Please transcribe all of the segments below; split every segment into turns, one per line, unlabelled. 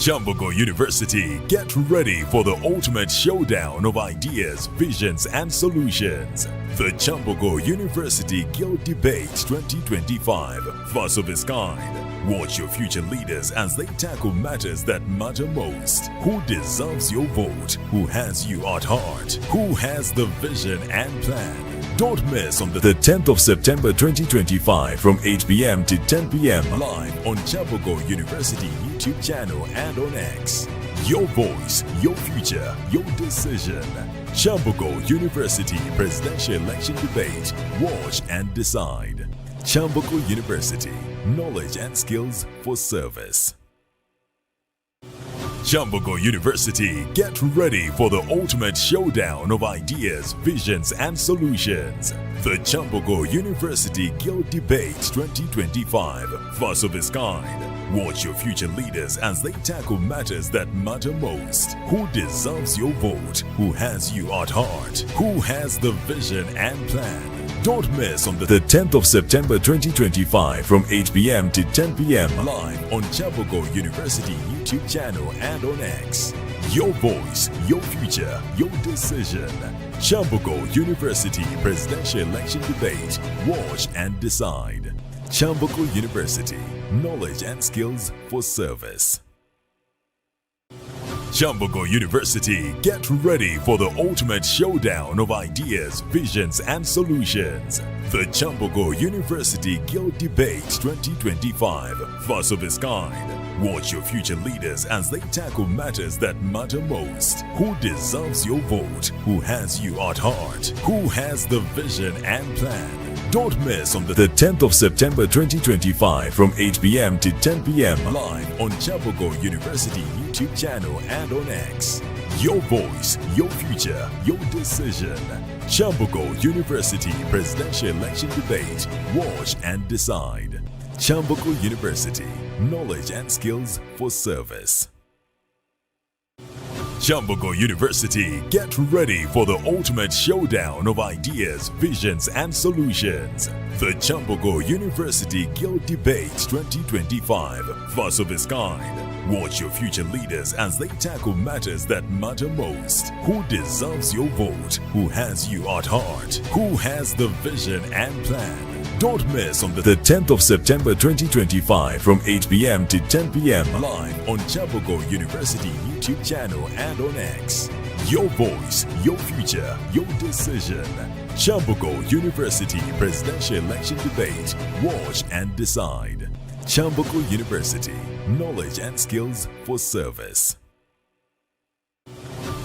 Kyambogo University, get ready for the ultimate showdown of ideas, visions, and solutions. The Kyambogo University Guild Debate 2025, first of its kind. Watch your future leaders as they tackle matters that matter most. Who deserves your vote? Who has you at heart? Who has the vision and plan? Don't miss on the 10th of September 2025 from 8 p.m. to 10 p.m. live on Kyambogo University YouTube channel and on X. Your voice, your future, your decision. Kyambogo University Presidential Election Debate. Watch and decide. Kyambogo University. Knowledge and skills for service. Kyambogo University, get ready for the ultimate showdown of ideas, visions, and solutions. The Kyambogo University Guild Debate 2025, first of its kind. Watch your future leaders as they tackle matters that matter most. Who deserves your vote? Who has you at heart? Who has the vision and plan? Don't miss on the 10th of September 2025 from 8 p.m. to 10 p.m. live on Kyambogo University YouTube channel and on X. Your voice, your future, your decision. Kyambogo University Presidential Election Debate. Watch and decide. Kyambogo University. Knowledge and skills for service. Kyambogo University, get ready for the ultimate showdown of ideas, visions, and solutions. The Kyambogo University Guild Debate 2025, first of its kind. Watch your future leaders as they tackle matters that matter most. Who deserves your vote? Who has you at heart? Who has the vision and plan? Don't miss on the 10th of September 2025 from 8 p.m. to 10 p.m. live on Kyambogo University YouTube channel and on X. Your voice, your future, your decision. Kyambogo University Presidential Election Debate. Watch and decide. Kyambogo University. Knowledge and skills for service. Kyambogo University, get ready for the ultimate showdown of ideas, visions, and solutions. The Kyambogo University Guild Debate 2025, first of its kind. Watch your future leaders as they tackle matters that matter most. Who deserves your vote? Who has you at heart? Who has the vision and plan? Don't miss on the 10th of September 2025 from 8 p.m. to 10 p.m. live on Kyambogo University YouTube channel and on X. Your voice, your future, your decision. Kyambogo University Presidential Election Debate. Watch and decide. Kyambogo University. Knowledge and skills for service.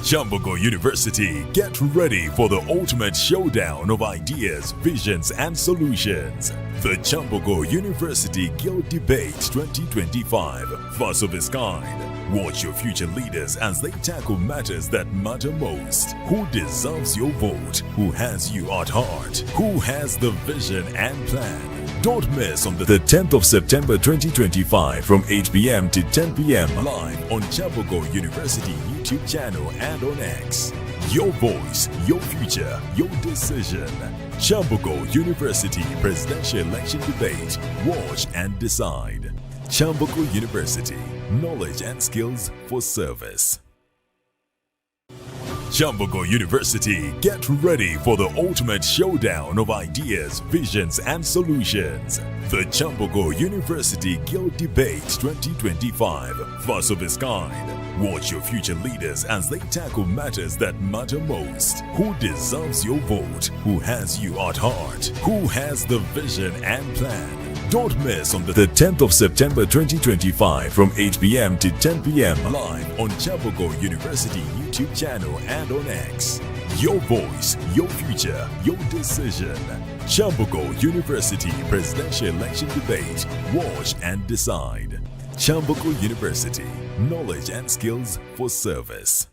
Kyambogo University, get ready for the ultimate showdown of ideas, visions, and solutions. The Kyambogo University Guild Debate 2025, first of its kind. Watch your future leaders as they tackle matters that matter most. Who deserves your vote? Who has you at heart? Who has the vision and plan? Don't miss on the 10th of September 2025 from 8 p.m. to 10 p.m. live on Kyambogo University YouTube channel and on X. Your voice, your future, your decision. Kyambogo University Presidential Election Debate. Watch and decide. Kyambogo University. Knowledge and skills for service. Kyambogo University, get ready for the ultimate showdown of ideas, visions, and solutions. The Kyambogo University Guild Debate 2025, first of its kind. Watch your future leaders as they tackle matters that matter most. Who deserves your vote? Who has you at heart? Who has the vision and plan? Don't miss on the 10th of September 2025 from 8 p.m. to 10 p.m. live on Kyambogo University YouTube channel and on X. Your voice, your future, your decision. Kyambogo University Presidential Election Debate. Watch and decide. Kyambogo University. Knowledge and skills for service.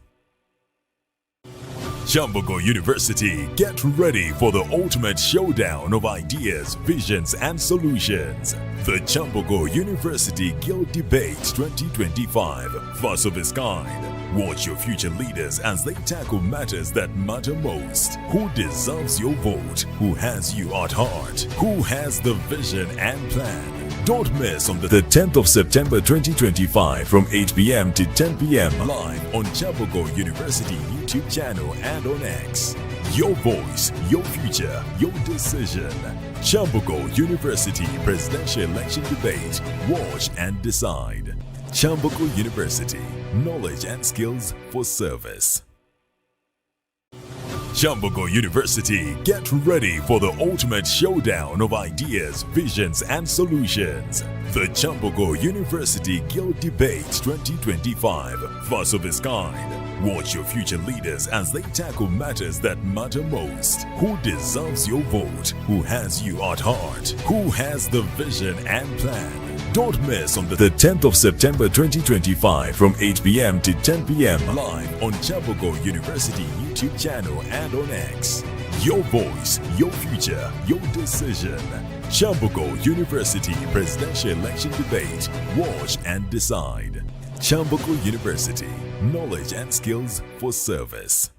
Kyambogo University, get ready for the ultimate showdown of ideas, visions, and solutions. The Kyambogo University Guild Debate 2025, first of its kind. Watch your future leaders as they tackle matters that matter most. Who deserves your vote? Who has you at heart? Who has the vision and plan? Don't miss on the 10th of September 2025 from 8 p.m. to 10 p.m. live on Kyambogo University YouTube channel and on X. Your voice, your future, your decision. Kyambogo University Presidential Election Debate. Watch and decide. Kyambogo University. Knowledge and skills for service. Kyambogo University, get ready for the ultimate showdown of ideas, visions, and solutions. The Kyambogo University Guild Debate 2025, first of its kind. Watch your future leaders as they tackle matters that matter most. Who deserves your vote? Who has you at heart? Who has the vision and plan? Don't miss on the 10th of September 2025 from 8 p.m. to 10 p.m. live on Kyambogo University YouTube channel and on X. Your voice, your future, your decision. Kyambogo University Presidential Election Debate. Watch and decide. Kyambogo University. Knowledge and skills for service.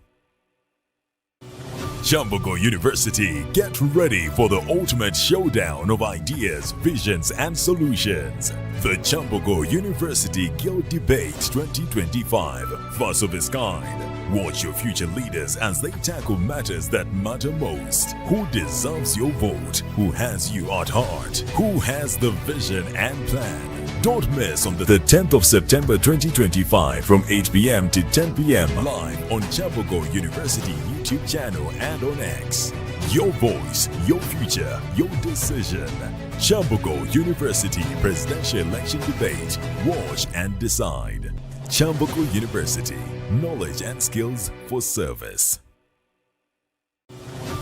Kyambogo University, get ready for the ultimate showdown of ideas, visions, and solutions. The Kyambogo University Guild Debate 2025, first of its kind. Watch your future leaders as they tackle matters that matter most. Who deserves your vote? Who has you at heart? Who has the vision and plan? Don't miss on the 10th of September 2025 from 8 p.m. to 10 p.m. live on Kyambogo University YouTube channel and on X. Your voice, your future, your decision. Kyambogo University Presidential Election Debate. Watch and decide. Kyambogo University. Knowledge and skills for service.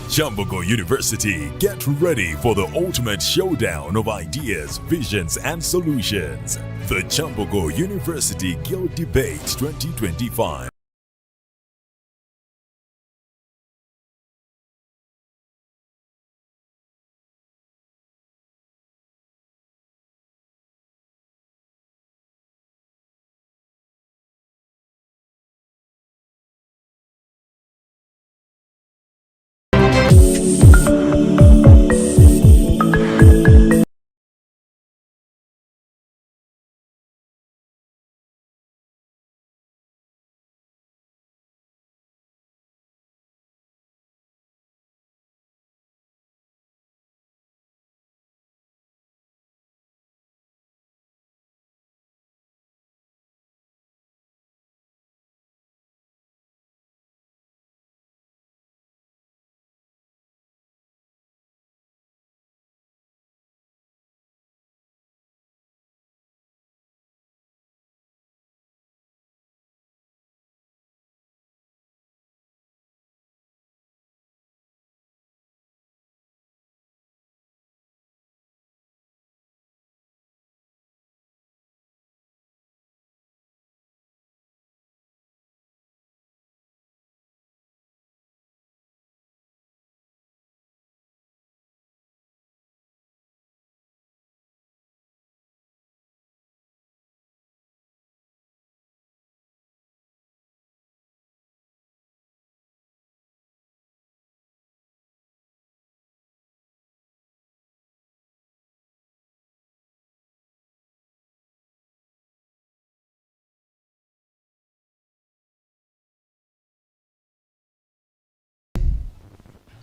Kyambogo University, get ready for the ultimate showdown of ideas, visions, and solutions. The Kyambogo University Guild Debate 2025.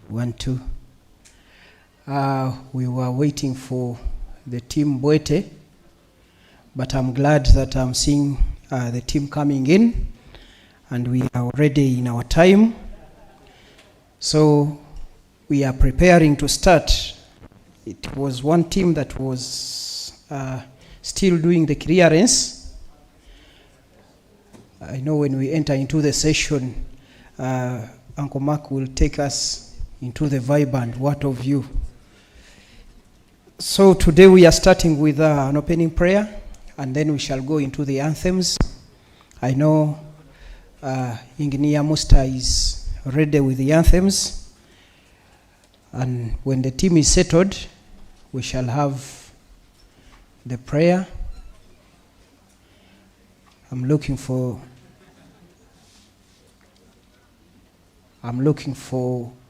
One, two. We were waiting for the team Bwete, but I'm glad that I'm seeing the team coming in, and we are already in our time. So we are preparing to start. It was one team that was still doing the clearance. I know when we enter into the session, Uncle Mark will take us into the vibe and what of you. So today we are starting with an opening prayer, and then we shall go into the anthems. I know Engineer Musta is ready with the anthems, and when the team is settled, we shall have the prayer. I'm looking for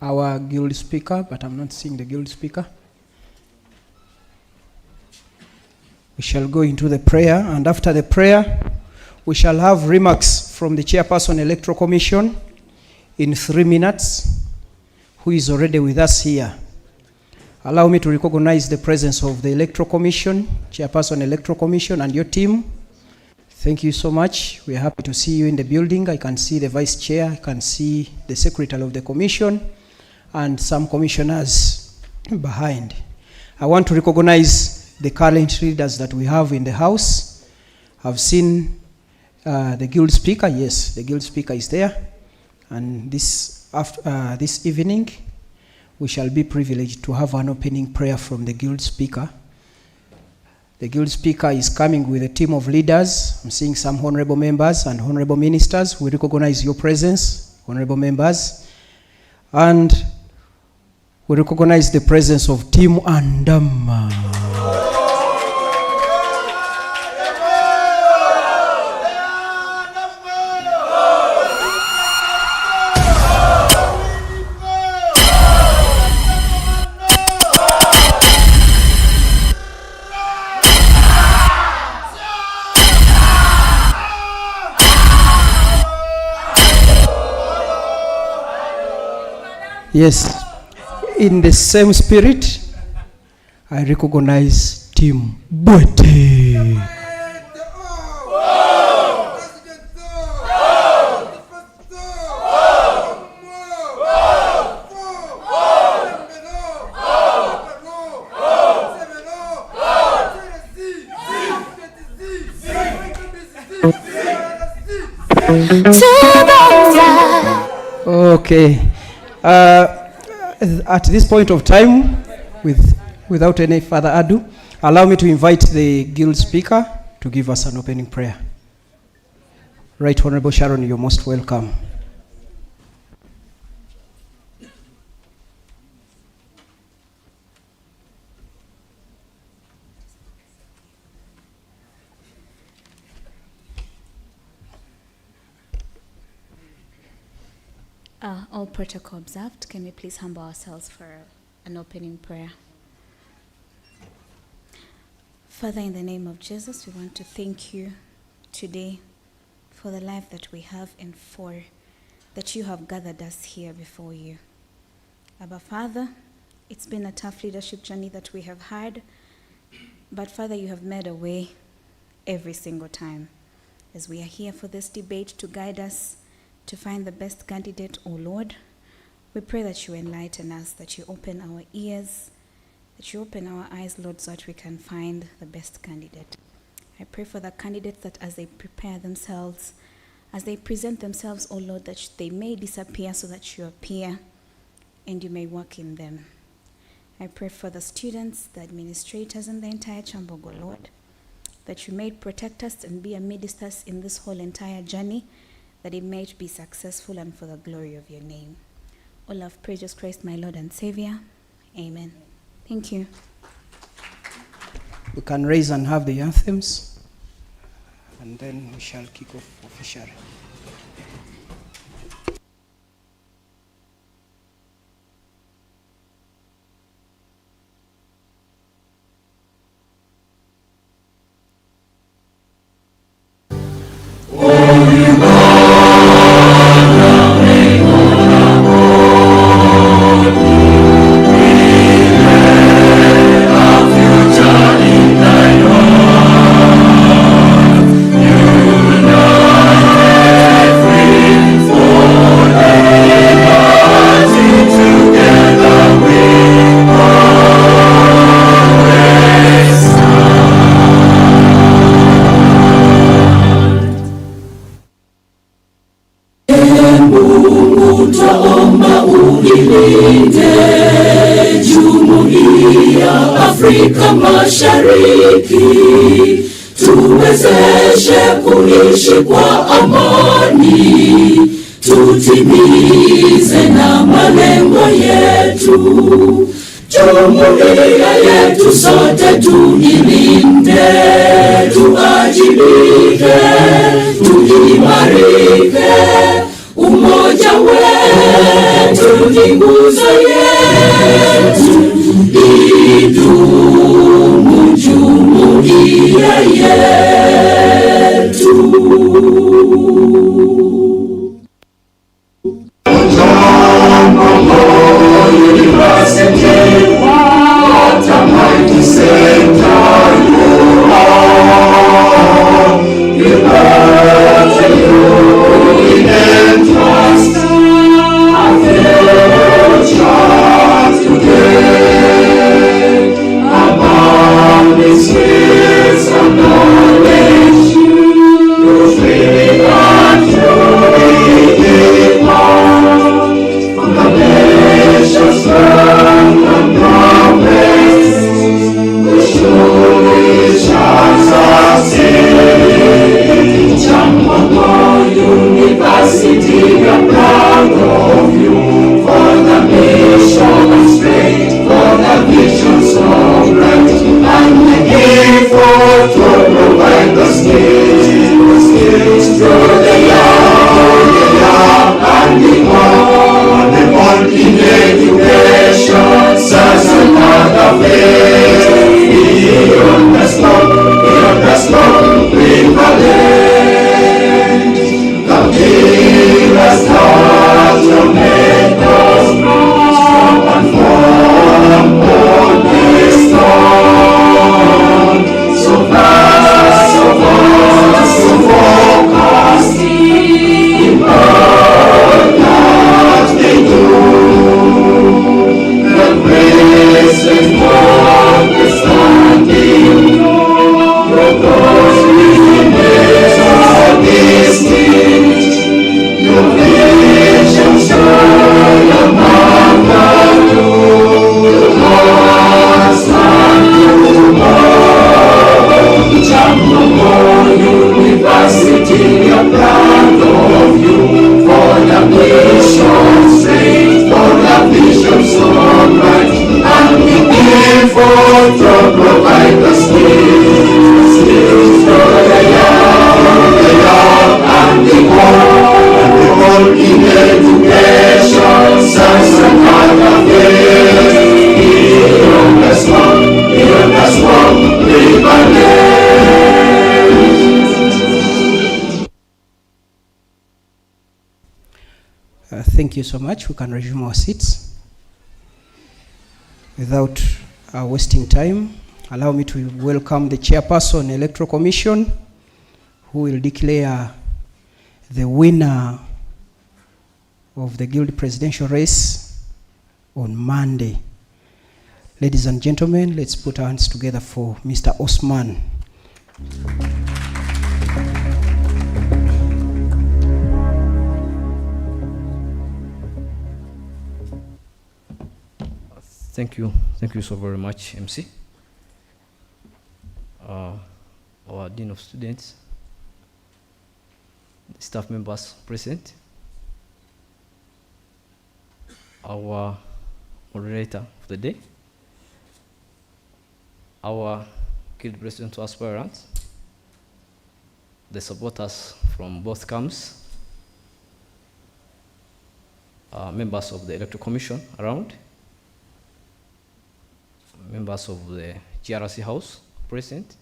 our guild speaker, but I'm not seeing the guild speaker. We shall go into the prayer, and after the prayer, we shall have remarks from the Chairperson Electoral Commission in 3 minutes, who is already with us here. Allow me to recognize the presence of the Electoral Commission, Chairperson Electoral Commission, and your team. Thank you so much. We are happy to see you in the building. I can see the Vice Chair, I can see the Secretary of the Commission, and some commissioners behind. I want to recognize the current leaders that we have in the House. I've seen the Guild Speaker. Yes, the Guild Speaker is there. And this evening, we shall be privileged to have an opening prayer from the Guild Speaker. The Guild Speaker is coming with a team of leaders. I'm seeing some honorable members and honorable ministers. We recognize your presence, honorable members. And we recognize the presence of Team Andama. Yes, in the same spirit, I recognize Team Bwete. Okay. At this point of time, without any further ado, allow me to invite the Guild Speaker to give us an opening prayer. Right Honorable Sharon, you're most welcome.
All protocol observed. Can we please humble ourselves for an opening prayer? Father, in the name of Jesus, we want to thank you today for the life that we have and for that you have gathered us here before you. Abba, Father, it's been a tough leadership journey that we have had, but Father, you have made a way every single time. As we are here for this debate to guide us to find the best candidate, O Lord, we pray that you enlighten us, that you open our ears, that you open our eyes, Lord, so that we can find the best candidate. I pray for the candidates that as they prepare themselves, as they present themselves, O Lord, that they may disappear so that you appear and you may work in them. I pray for the students, the administrators, and the entire Kyambogo, Lord, that you may protect us and be amidst us in this whole entire journey, that it may be successful and for the glory of your name. All of praise Jesus Christ, my Lord and Savior. Amen. Thank you.
We can raise and have the anthems, and then we shall kick off officially. Afrika Mashariki, tuwezeshe kuishi kwa amani, tutimize na malengo yetu. Jumuiya yetu sote tuilinde, tuajibike, tuimarike. Umoja wetu ni nguzo yetu, idumu jumuiya.
dunia yetu. University, what a mighty center you are. We look to you in entrust, our future today. Among the spheres of knowledge, you freely and truly depart. From the nations learn and progress, we surely shall succeed. Kyambogo University, we are proud of you for the mission straight, for the vision so bright, and we give forth to provide the skills through the young and the old. In education, science and other faith, beyond the smoke, prevalent. The pillars that you made us strong and firm on this stone. So fast, so focused in all that they do. The grace and understanding, your cause remains all distinct. Your vision show your mother to the past and tomorrow. Kyambogo University, we are proud of you for the mission straight, for the vision so bright, and we give forth to provide the skills for the young and the old in education, science and other faith, beyond the smoke, prevalent.
Thank you so much. We can resume our seats. Without wasting time, allow me to welcome the chairperson, Electoral Commission, who will declare the winner of the Guild presidential race on Monday. Ladies and gentlemen, let's put our hands together for Mr. Osman.
Thank you so very much, MC. Our Dean of Students, the staff members present, our moderator of the day, our Guild president aspirants, the supporters from both camps, members of the Electoral Commission around, members of the GRC House present,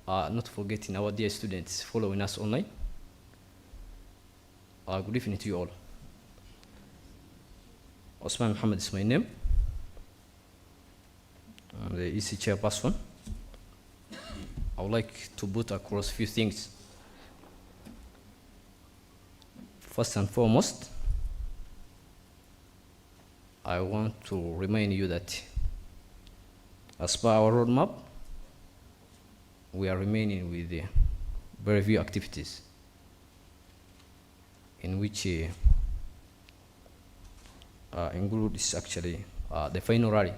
not forgetting our dear students following us online. Good evening to you all. Osman Muhammad is my name. I'm the EC chairperson. I would like to put across a few things. First and foremost, I want to remind you that as per our roadmap, we are remaining with very few activities in which includes actually the final rally.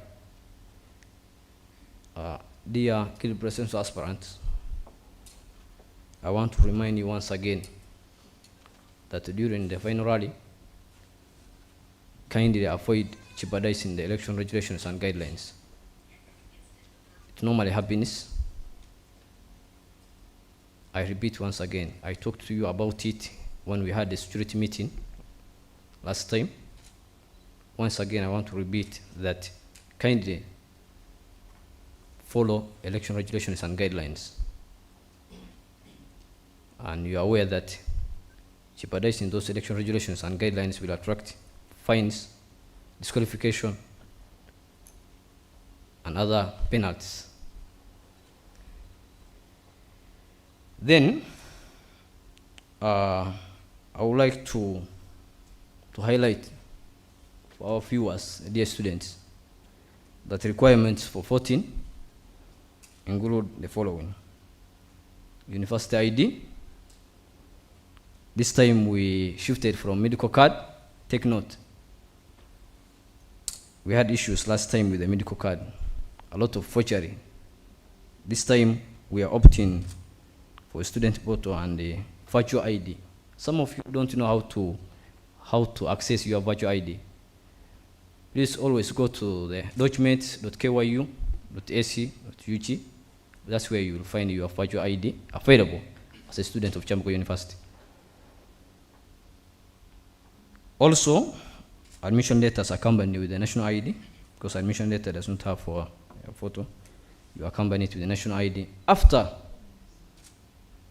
Dear Guild presidential aspirants, I want to remind you once again that during the final rally, kindly avoid jeopardizing the election regulations and guidelines. It normally happens. I repeat once again, I talked to you about it when we had the security meeting last time. Once again, I want to repeat that kindly follow election regulations and guidelines. And you are aware that jeopardizing those election regulations and guidelines will attract fines, disqualification, and other penalties. Then, I would like to highlight for our viewers, dear students, that requirements for voting include the following: university ID. This time we shifted from medical card. Take note, we had issues last time with the medical card, a lot of forgery. This time we are opting for a student photo and a virtual ID. Some of you don't know how to access your virtual ID. Please always go to the documents.kyu.ac.ug. That's where you will find your virtual ID available as a student of Kyambogo University. Also, admission letters accompanied with the national ID, because admission letter does not have a photo. You accompany it with the national ID after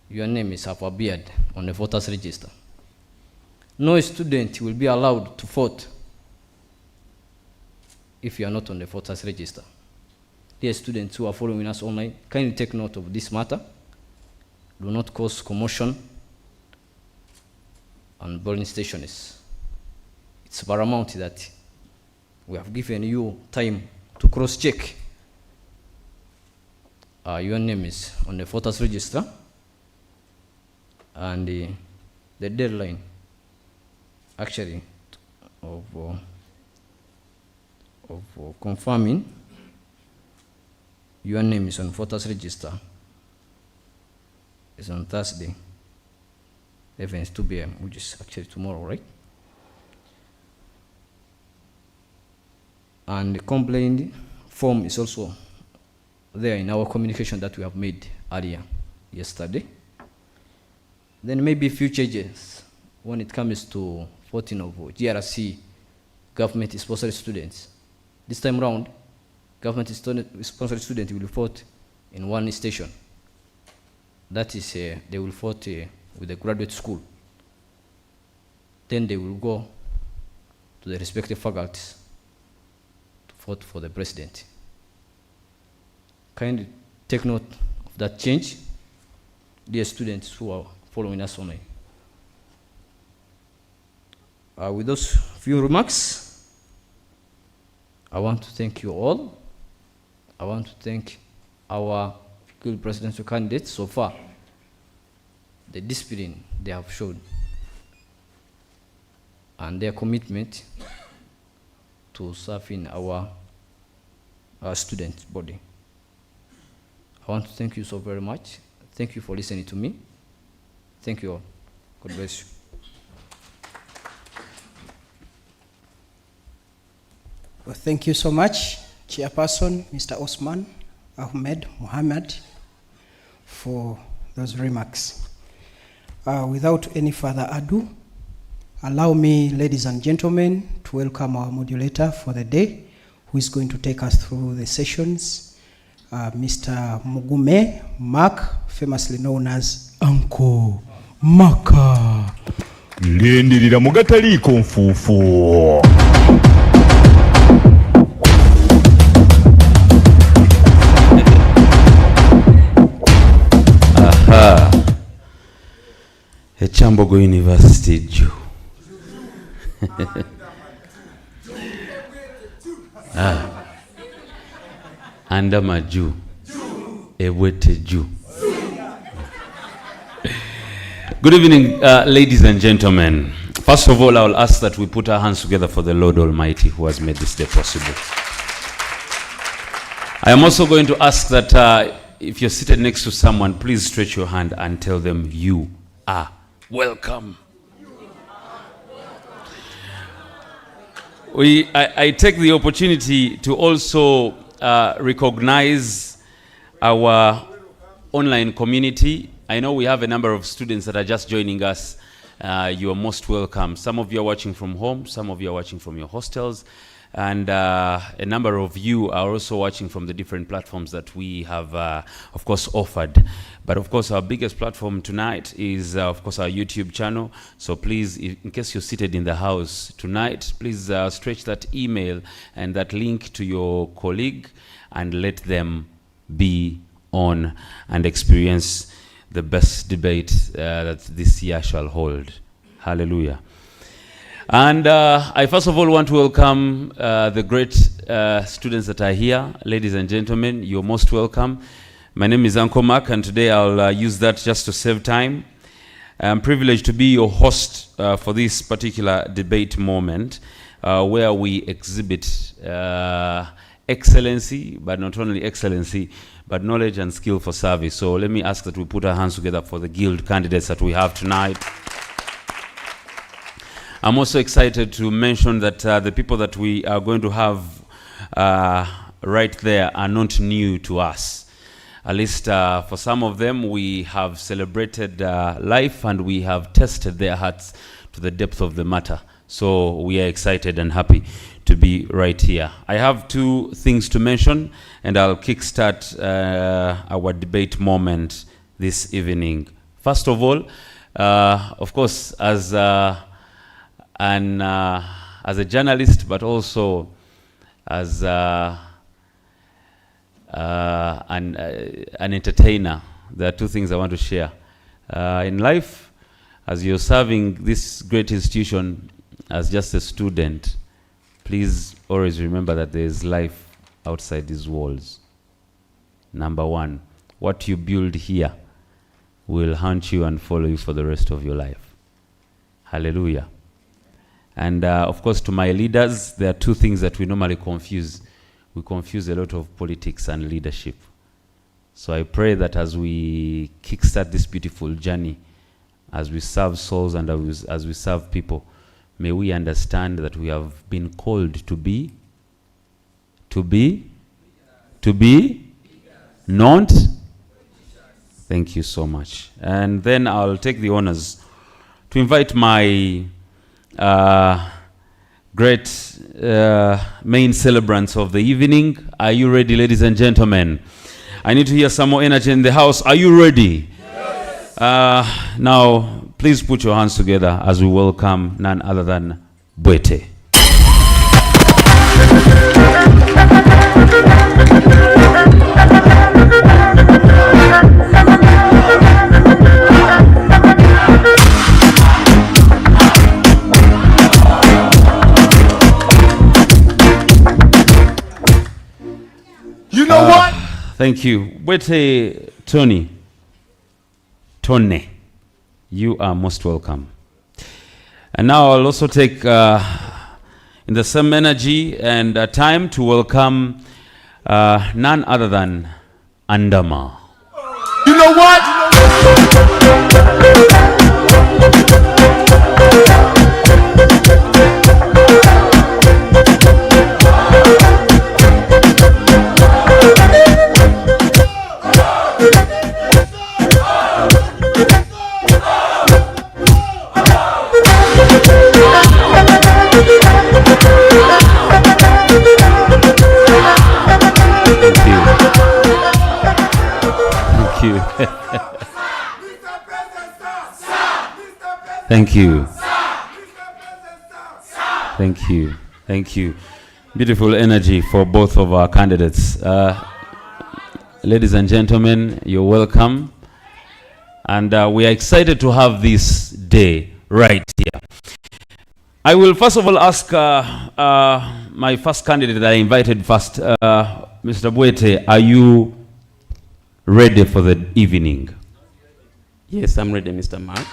your name is have appeared on the voters register. No student will be allowed to vote if you are not on the voters register. Dear students who are following us online, kindly take note of this matter. Do not cause commotion on polling stations. It's paramount that we have given you time to cross-check your name is on the voters register, and the deadline actually of confirming your name is on voters register is on Thursday, 2 p.m., which is actually tomorrow, right? And the complaint form is also there in our communication that we have made earlier yesterday. Then maybe a few changes when it comes to voting of GRC government-sponsored students. This time round, government-sponsored students will vote in one station. That is, they will vote with the graduate school. Then they will go to the respective faculties to vote for the president. Kindly take note of that change, dear students who are following us online. With those few remarks, I want to thank you all. I want to thank our presidential candidates so far, the discipline they have shown and their commitment to serving our student body. I want to thank you so very much. Thank you for listening to me. Thank you all. God bless you.
Well, thank you so much, Chairperson, Mr. Osman Ahmed Muhammad, for those remarks. Without any further ado, allow me, ladies and gentlemen, to welcome our moderator for the day, who is going to take us through the sessions, Mr. Mugume Mark, famously known as Uncle Maka.
Lendirira mugataliiko nfuufu.
Aha. Kyambogo University Jew. Andama Jew. Bwete Jew. Good evening, ladies and gentlemen. First of all, I will ask that we put our hands together for the Lord Almighty who has made this day possible. I am also going to ask that if you're seated next to someone, please stretch your hand and tell them you are welcome. I take the opportunity to also recognize our online community. I know we have a number of students that are just joining us. You are most welcome. Some of you are watching from home, some of you are watching from your hostels, And a number of you are also watching from the different platforms that we have, of course, offered. But of course, our biggest platform tonight is, of course, our YouTube channel. So please, in case you're seated in the house tonight, please stretch that email and that link to your colleague and let them be on and experience the best debate that this year shall hold. Hallelujah. And I first of all want to welcome the great students that are here. Ladies and gentlemen, you're most welcome. My name is Uncle Mark, and today I'll use that just to save time. I'm privileged to be your host for this particular debate moment where we exhibit excellency, but not only excellency, but knowledge and skill for service. So let me ask that we put our hands together for the guild candidates that we have tonight. I'm also excited to mention that the people that we are going to have right there are not new to us. At least for some of them, we have celebrated life and we have tested their hearts to the depth of the matter. So we are excited and happy to be right here. I have two things to mention, and I'll kickstart our debate moment this evening. First of all, of course, as a journalist, but also as an entertainer, there are two things I want to share. In life, as you're serving this great institution as just a student, please always remember that there is life outside these walls. Number one, what you build here will haunt you and follow you for the rest of your life. Hallelujah. And of course, to my leaders, there are two things that we normally confuse. We confuse a lot of politics and leadership. So I pray that as we kickstart this beautiful journey, as we serve souls and as we serve people, may we understand that we have been called to be not. Thank you so much. And then I'll take the honors to invite my great main celebrants of the evening. Are you ready, ladies and gentlemen? I need to hear some more energy in the house. Are you ready? Yes. Now, please put your hands together as we welcome none other than Bwete.
You know what?
Thank you. Bwete Tony, you are most welcome. And now I'll also take in the same energy and time to welcome none other than Andama.
You know what?
Thank you. Thank you. Thank you. Beautiful energy for both of our candidates. Ladies and gentlemen, you're welcome. And we are excited to have this day right here. I will first of all ask my first candidate that I invited first, Mr. Bwete, are you ready for the evening?
Yes, I'm ready, Mr. Mark.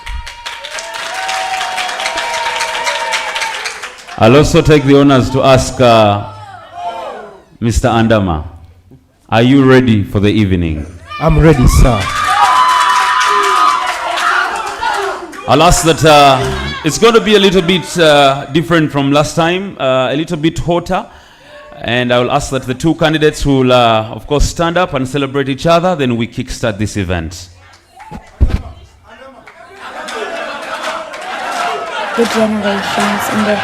I'll also take the honors to ask Mr. Andama, are you ready for the evening?
I'm ready, sir.
I'll ask that it's going to be a little bit different from last time, a little bit hotter. And I will ask that the two candidates will, of course, stand up and celebrate each other. Then we kickstart this event.
The generations in the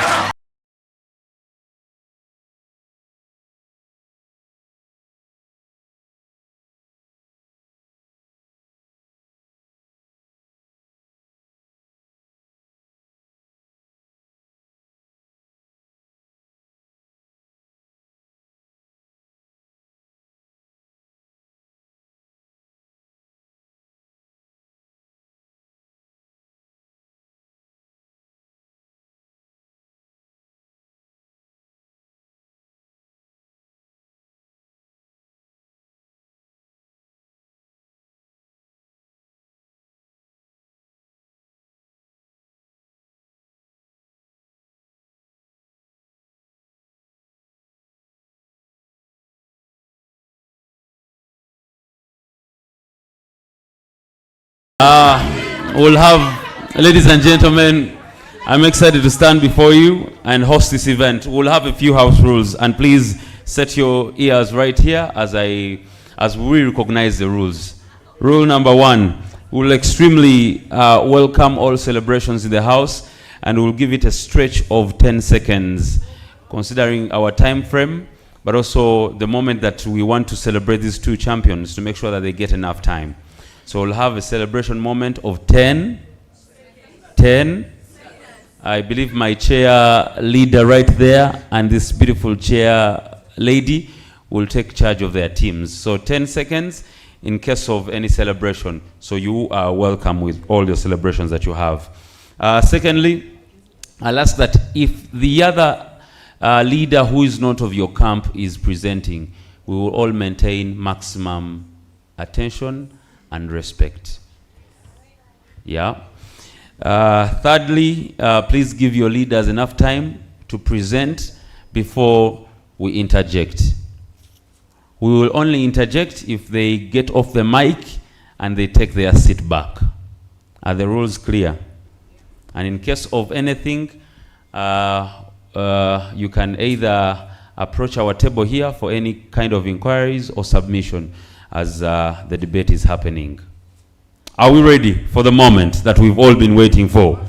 We'll have, ladies and gentlemen, I'm excited to stand before you and host this event. We'll have a few house rules, and please set your ears right here as we recognize the rules. Rule number 1, we'll extremely welcome all celebrations in the house, and we'll give it a stretch of 10 seconds, considering our time frame, but also the moment that we want to celebrate these two champions to make sure that they get enough time. So we'll have a celebration moment of 10. I believe my chair leader right there and this beautiful chair lady will take charge of their teams. So 10 seconds in case of any celebration. So you are welcome with all your celebrations that you have. Secondly, I'll ask that if the other leader who is not of your camp is presenting, we will all maintain maximum attention and respect. Yeah. Thirdly, please give your leaders enough time to present before we interject. We will only interject if they get off the mic and they take their seat back. Are the rules clear? And in case of anything, you can either approach our table here for any kind of inquiries or submission as the debate is happening. Are we ready for the moment that we've all been waiting for?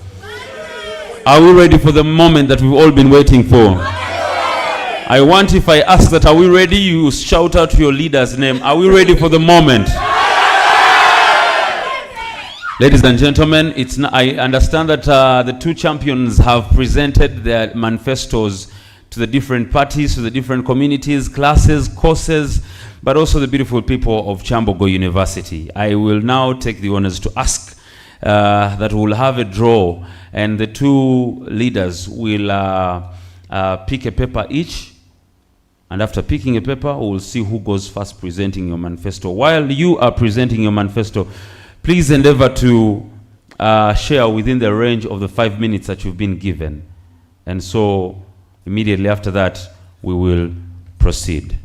Are we ready for the moment that we've all been waiting for? I want, if I ask that, are we ready? You shout out your leader's name. Are we ready for the moment? Ladies and gentlemen, I understand that the two champions have presented their manifestos to the different parties, to the different communities, classes, courses, but also the beautiful people of Kyambogo University. I will now take the honors to ask that we'll have a draw, and the two leaders will pick a paper each, and after picking a paper, we'll see who goes first presenting your manifesto. While you are presenting your manifesto, please endeavor to share within the range of the 5 minutes that you've been given. And so, immediately after that, we will proceed.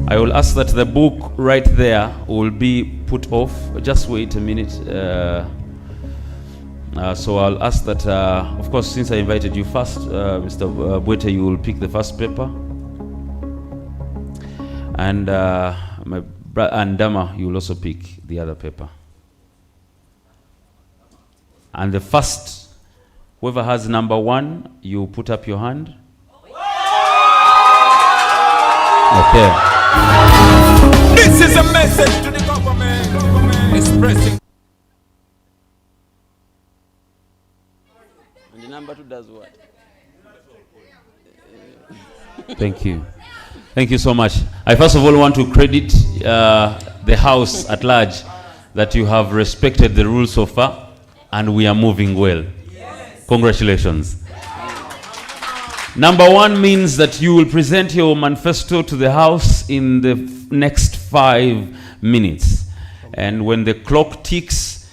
I will ask that the book right there will be put off. Just wait a minute. So I'll ask that, of course, since I invited you first, Mr. Bwete, you will pick the first paper. And my brother Andama, you will also pick the other paper. And the first, whoever has number 1, you put up your hand. Okay.
This is a message to the government expressing.
And the number 2 does what?
Thank you. Thank you so much. I first of all want to credit the House at large that you have respected the rules so far, and we are moving well. Yes. Congratulations. Number 1 means that you will present your manifesto to the House in the next 5 minutes. And when the clock ticks,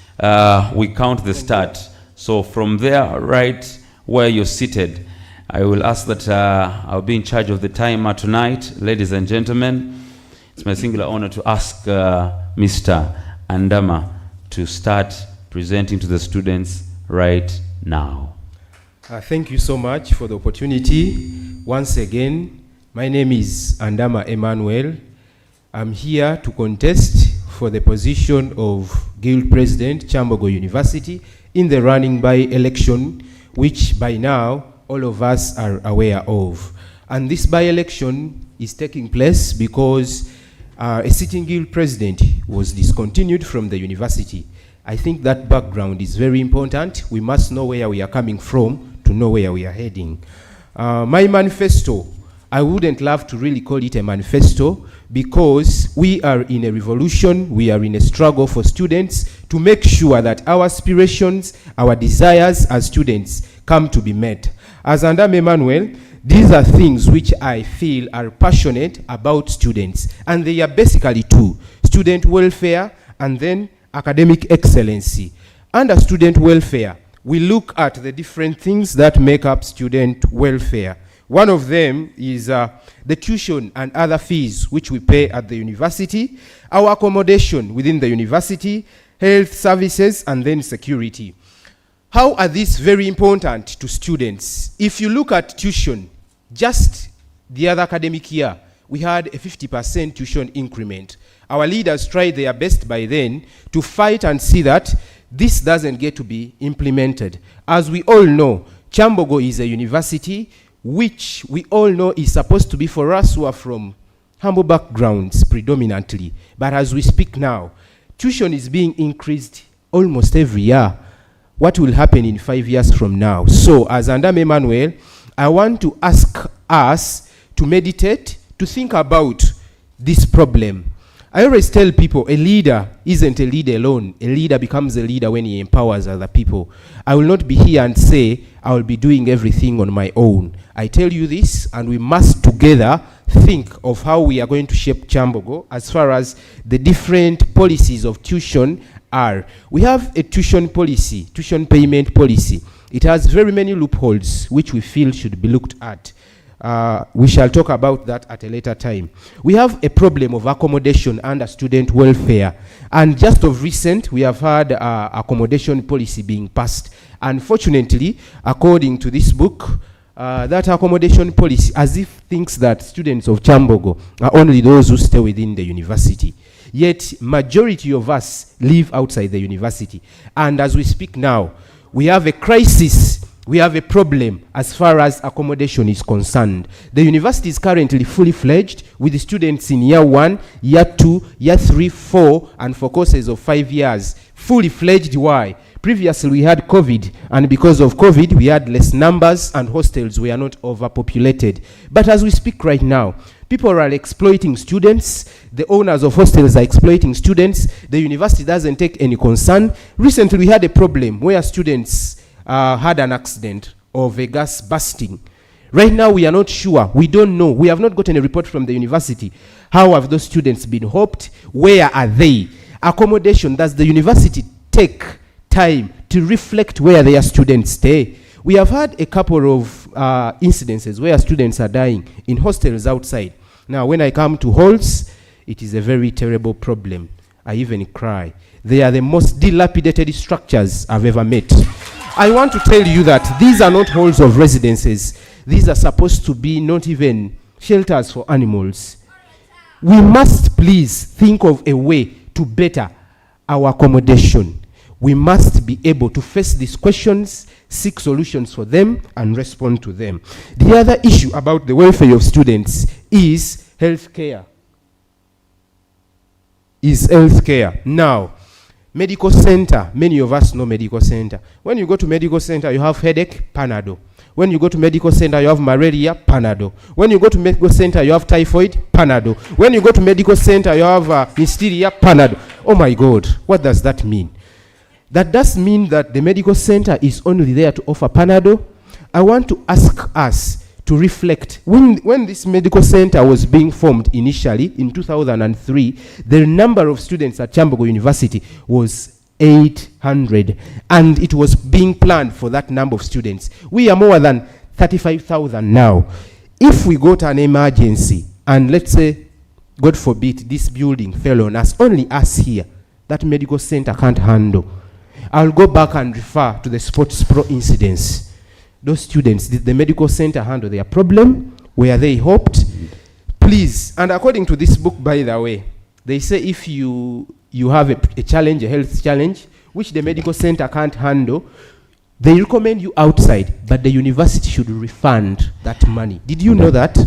we count the start. So from there, right where you're seated, I will ask that I'll be in charge of the timer tonight. Ladies and gentlemen, it's my singular honor to ask Mr. Andama to start presenting to the students right now.
Thank you so much for the opportunity. Once again, my name is Andama Emmanuel. I'm here to contest for the position of Guild President, Kyambogo University, in the running by election, which by now all of us are aware of. And this by-election is taking place because a sitting Guild President was discontinued from the university. I think that background is very important. We must know where we are coming from to know where we are heading. My manifesto, I wouldn't love to really call it a manifesto because we are in a revolution, we are in a struggle for students to make sure that our aspirations, our desires as students come to be met. As Andama Emmanuel, these are things which I feel are passionate about students, and they are basically two: student welfare and then academic excellency. Under student welfare, we look at the different things that make up student welfare. One of them is the tuition and other fees which we pay at the university, our accommodation within the university, health services, and then security. How are these very important to students? If you look at tuition, just the other academic year, we had a 50% tuition increment. Our leaders tried their best by then to fight and see that this doesn't get to be implemented. As we all know, Kyambogo is a university which we all know is supposed to be for us who are from humble backgrounds predominantly. But as we speak now, tuition is being increased almost every year. What will happen in 5 years from now? So as Andama Emmanuel, I want to ask us to meditate, to think about this problem. I always tell people a leader isn't a leader alone. A leader becomes a leader when he empowers other people. I will not be here and say I will be doing everything on my own. I tell you this, and we must together think of how we are going to shape Kyambogo as far as the different policies of tuition are. We have a tuition policy, tuition payment policy. It has very many loopholes which we feel should be looked at. We shall talk about that at a later time. We have a problem of accommodation under student welfare. And just of recent, we have had accommodation policy being passed. Unfortunately, according to this book, that accommodation policy as if thinks that students of Kyambogo are only those who stay within the university. Yet, majority of us live outside the university. And as we speak now, we have a crisis. We have a problem as far as accommodation is concerned. The university is currently fully fledged with the students in year 1, year 2, year 3, 4, and for courses of 5 years. Fully fledged, why? Previously we had COVID, and because of COVID we had less numbers and hostels were not overpopulated. But as we speak right now, people are exploiting students. The owners of hostels are exploiting students. The university doesn't take any concern. Recently we had a problem where students had an accident of a gas bursting. Right now we are not sure. We don't know. We have not gotten a report from the university. How have those students been helped? Where are they? Accommodation. Does the university take time to reflect where their students stay? We have had a couple of incidences where students are dying in hostels outside. Now when I come to halls, it is a very terrible problem. I even cry. They are the most dilapidated structures I've ever met. I want to tell you that these are not halls of residences. These are supposed to be not even shelters for animals. We must please think of a way to better our accommodation. We must be able to face these questions, seek solutions for them, and respond to them. The other issue about the welfare of students is healthcare. Now, medical center, many of us know medical center. When you go to medical center, you have headache, Panadol. When you go to medical center, you have malaria, Panadol. When you go to medical center, you have typhoid, Panadol. When you go to medical center, you have hysteria, Panadol. Oh my God, what does that mean? That does mean that the medical center is only there to offer Panadol. I want to ask us to reflect. When this medical center was being formed initially in 2003, the number of students at Kyambogo University was 800, and it was being planned for that number of students. We are more than 35,000 now. If we got an emergency, and let's say, God forbid, this building fell on us, only us here, that medical center can't handle. I'll go back and refer to the sports pro incidents. Those students, did the medical center handle their problem? Were they helped? Please, and according to this book, by the way, they say if you have a challenge, a health challenge, which the medical center can't handle, they recommend you outside, but the university should refund that money. Did you know that?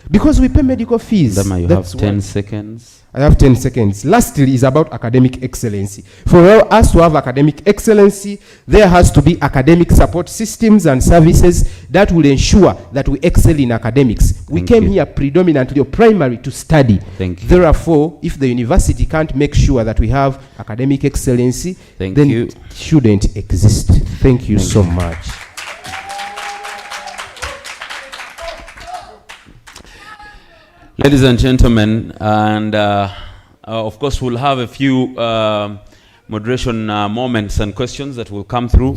Because we pay medical fees.
Andama, you have 10 seconds.
I have 10 seconds. Lastly is about academic excellency. For us to have academic excellency, there has to be academic support systems and services that will ensure that we excel in academics. We came here predominantly or primary to study. Therefore, if the university can't make sure that we have academic excellency, then it shouldn't exist. Thank you so much.
Ladies and gentlemen, and of course we'll have a few moderation moments and questions that will come through.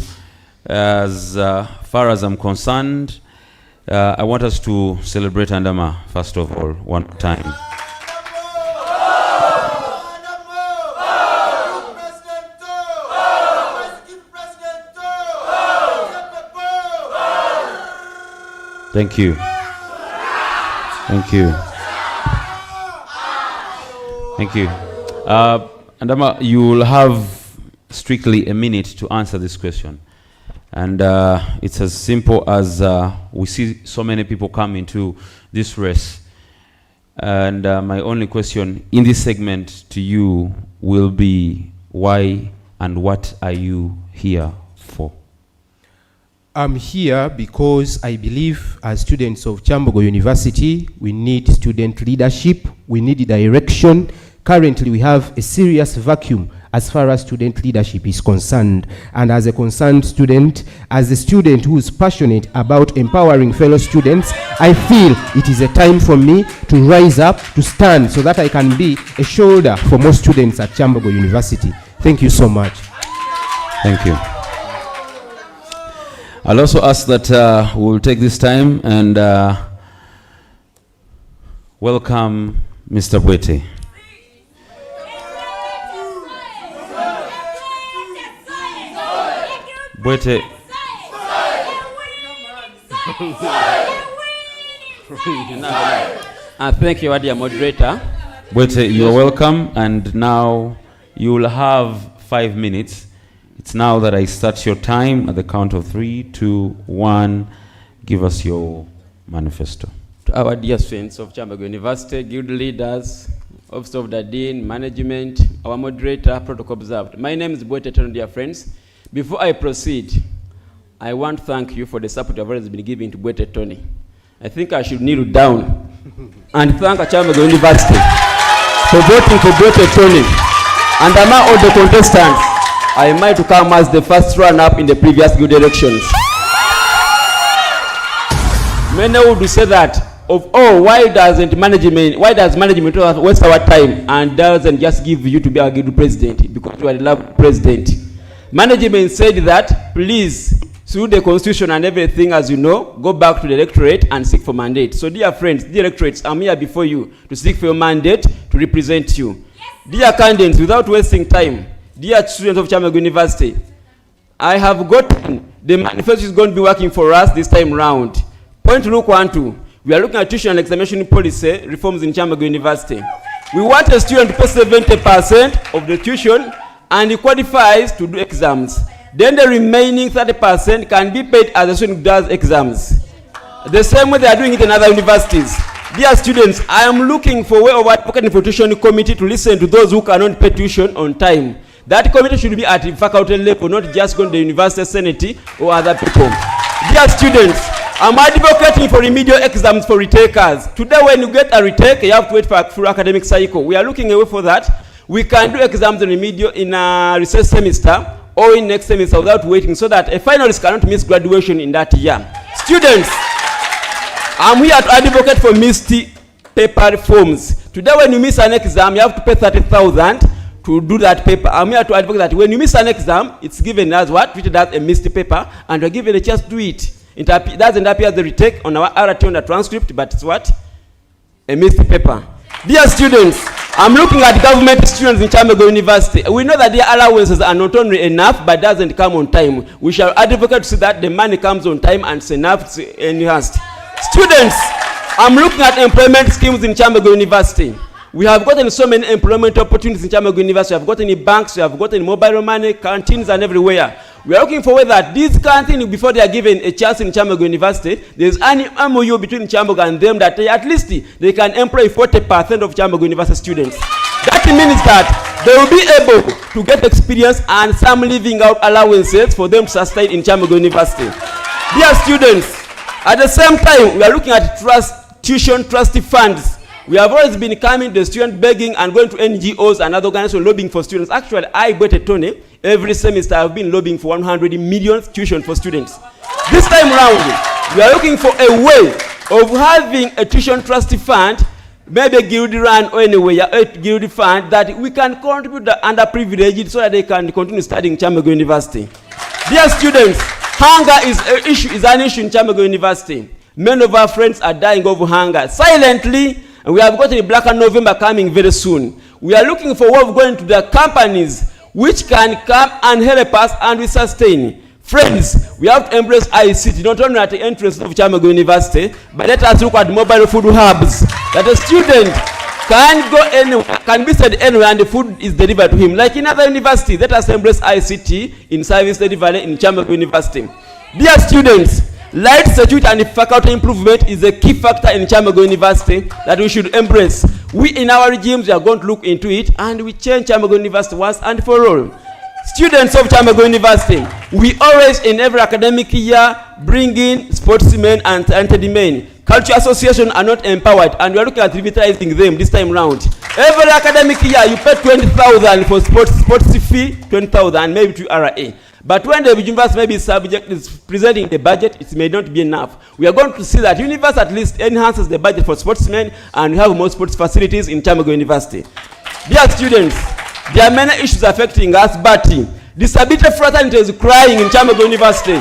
As far as I'm concerned, I want us to celebrate Andama, first of all, one time. Thank you. Thank you. Thank you. Andama, you will have strictly a minute to answer this question. And it's as simple as we see so many people come into this race. And my only question in this segment to you will be, why and what are you here for?
I'm here because I believe as students of Kyambogo University, we need student leadership, we need direction. Currently, we have a serious vacuum as far as student leadership is concerned. And as a concerned student, as a student who is passionate about empowering fellow students, I feel it is a time for me to rise up, to stand, so that I can be a shoulder for more students at Kyambogo University. Thank you so much.
Thank you. I'll also ask that we'll take this time and welcome Mr. Bwete. Bwete.
Thank you, dear moderator.
Bwete, you are welcome, and now you will have 5 minutes. It's now that I start your time at the count of 3, 2, 1. Give us your manifesto.
To our dear students of Kyambogo University, guild leaders, Office of the Dean, management, our moderator, protocol observed. My name is Bwete, dear friends. Before I proceed, I want to thank you for the support you have always been giving to Bwete Tony. I think I should kneel down and thank Kyambogo University for voting for Bwete Tony. And among all the contestants, I might come as the first runner-up in the previous guild elections. Many would say that, why does management waste our time and doesn't just give you to be our guild president because you are the love president? Management said that, please, through the constitution and everything, as you know, go back to the electorate and seek for mandate. So dear friends, dear electorates, I'm here before you to seek for your mandate to represent you. Yes. Dear candidates, without wasting time, dear students of Kyambogo University, I have gotten the manifesto is going to be working for us this time round. Point to look 1, 2. We are looking at tuition and examination policy reforms in Kyambogo University. We want a student to pay 70% of the tuition and he qualifies to do exams. Then the remaining 30% can be paid as a student does exams. The same way they are doing it in other universities. Dear students, I am looking for a way of advocating for tuition committee to listen to those who cannot pay tuition on time. That committee should be at the faculty level, not just going to the university senate or other people. Dear students, I'm advocating for remedial exams for retakers. Today when you get a retake, you have to wait for a full academic cycle. We are looking away for that. We can do exams in remedial in a research semester or in next semester without waiting, so that a finalist cannot miss graduation in that year. Students, I'm here to advocate for missed paper forms. Today when you miss an exam, you have to pay 30,000 to do that paper. I'm here to advocate that when you miss an exam, it's given as what? Treated as a missed paper, and you're given a chance to do it. It doesn't appear as the retake on our RT on the transcript, but it's what? A missed paper. Dear students, I'm looking at government students in Kyambogo University. We know that their allowances are not only enough, but doesn't come on time. We shall advocate to see that the money comes on time and it's enough, it's enhanced. Students, I'm looking at employment schemes in Kyambogo University. We have gotten so many employment opportunities in Kyambogo University. We have gotten banks, we have gotten mobile money, canteens and everywhere. We are looking for that these canteens, before they are given a chance in Kyambogo University, there's an MOU between Kyambogo and them that at least they can employ 40% of Kyambogo University students. That means that they will be able to get experience and some living out allowances for them to sustain in Kyambogo University. Dear students, at the same time, we are looking at tuition trustee funds. We have always been coming to the student begging and going to NGOs and other organizations lobbying for students. Actually, I, Bwete Tony, every semester I've been lobbying for 100 million tuition for students. This time round, we are looking for a way of having a tuition trustee fund, maybe a guild run or anywhere, a guild fund that we can contribute the underprivileged so that they can continue studying Kyambogo University. Dear students, hunger is an issue in Kyambogo University. Many of our friends are dying of hunger silently, and we have got a Black November coming very soon. We are looking forward going to the companies which can come and help us and we sustain. Friends, we have to embrace ICT, not only at the entrance of Kyambogo University, but let us look at mobile food hubs, that a student can go anywhere, can be said anywhere, and the food is delivered to him. Like in other universities, let us embrace ICT in service delivery in Kyambogo University. Dear students, light security and faculty improvement is a key factor in Kyambogo University that we should embrace. We in our regimes, we are going to look into it, and we change Kyambogo University once and for all. Students of Kyambogo University, we always in every academic year bring in sportsmen and talented men. Culture associations are not empowered, and we are looking at revitalizing them this time round. Every academic year you pay 20,000 for sports fee, 20,000 maybe to RA. But when the university maybe subject is presenting the budget, it may not be enough. We are going to see that university at least enhances the budget for sportsmen, and we have more sports facilities in Kyambogo University. Dear students, there are many issues affecting us, but disability fraternity is crying in Kyambogo University.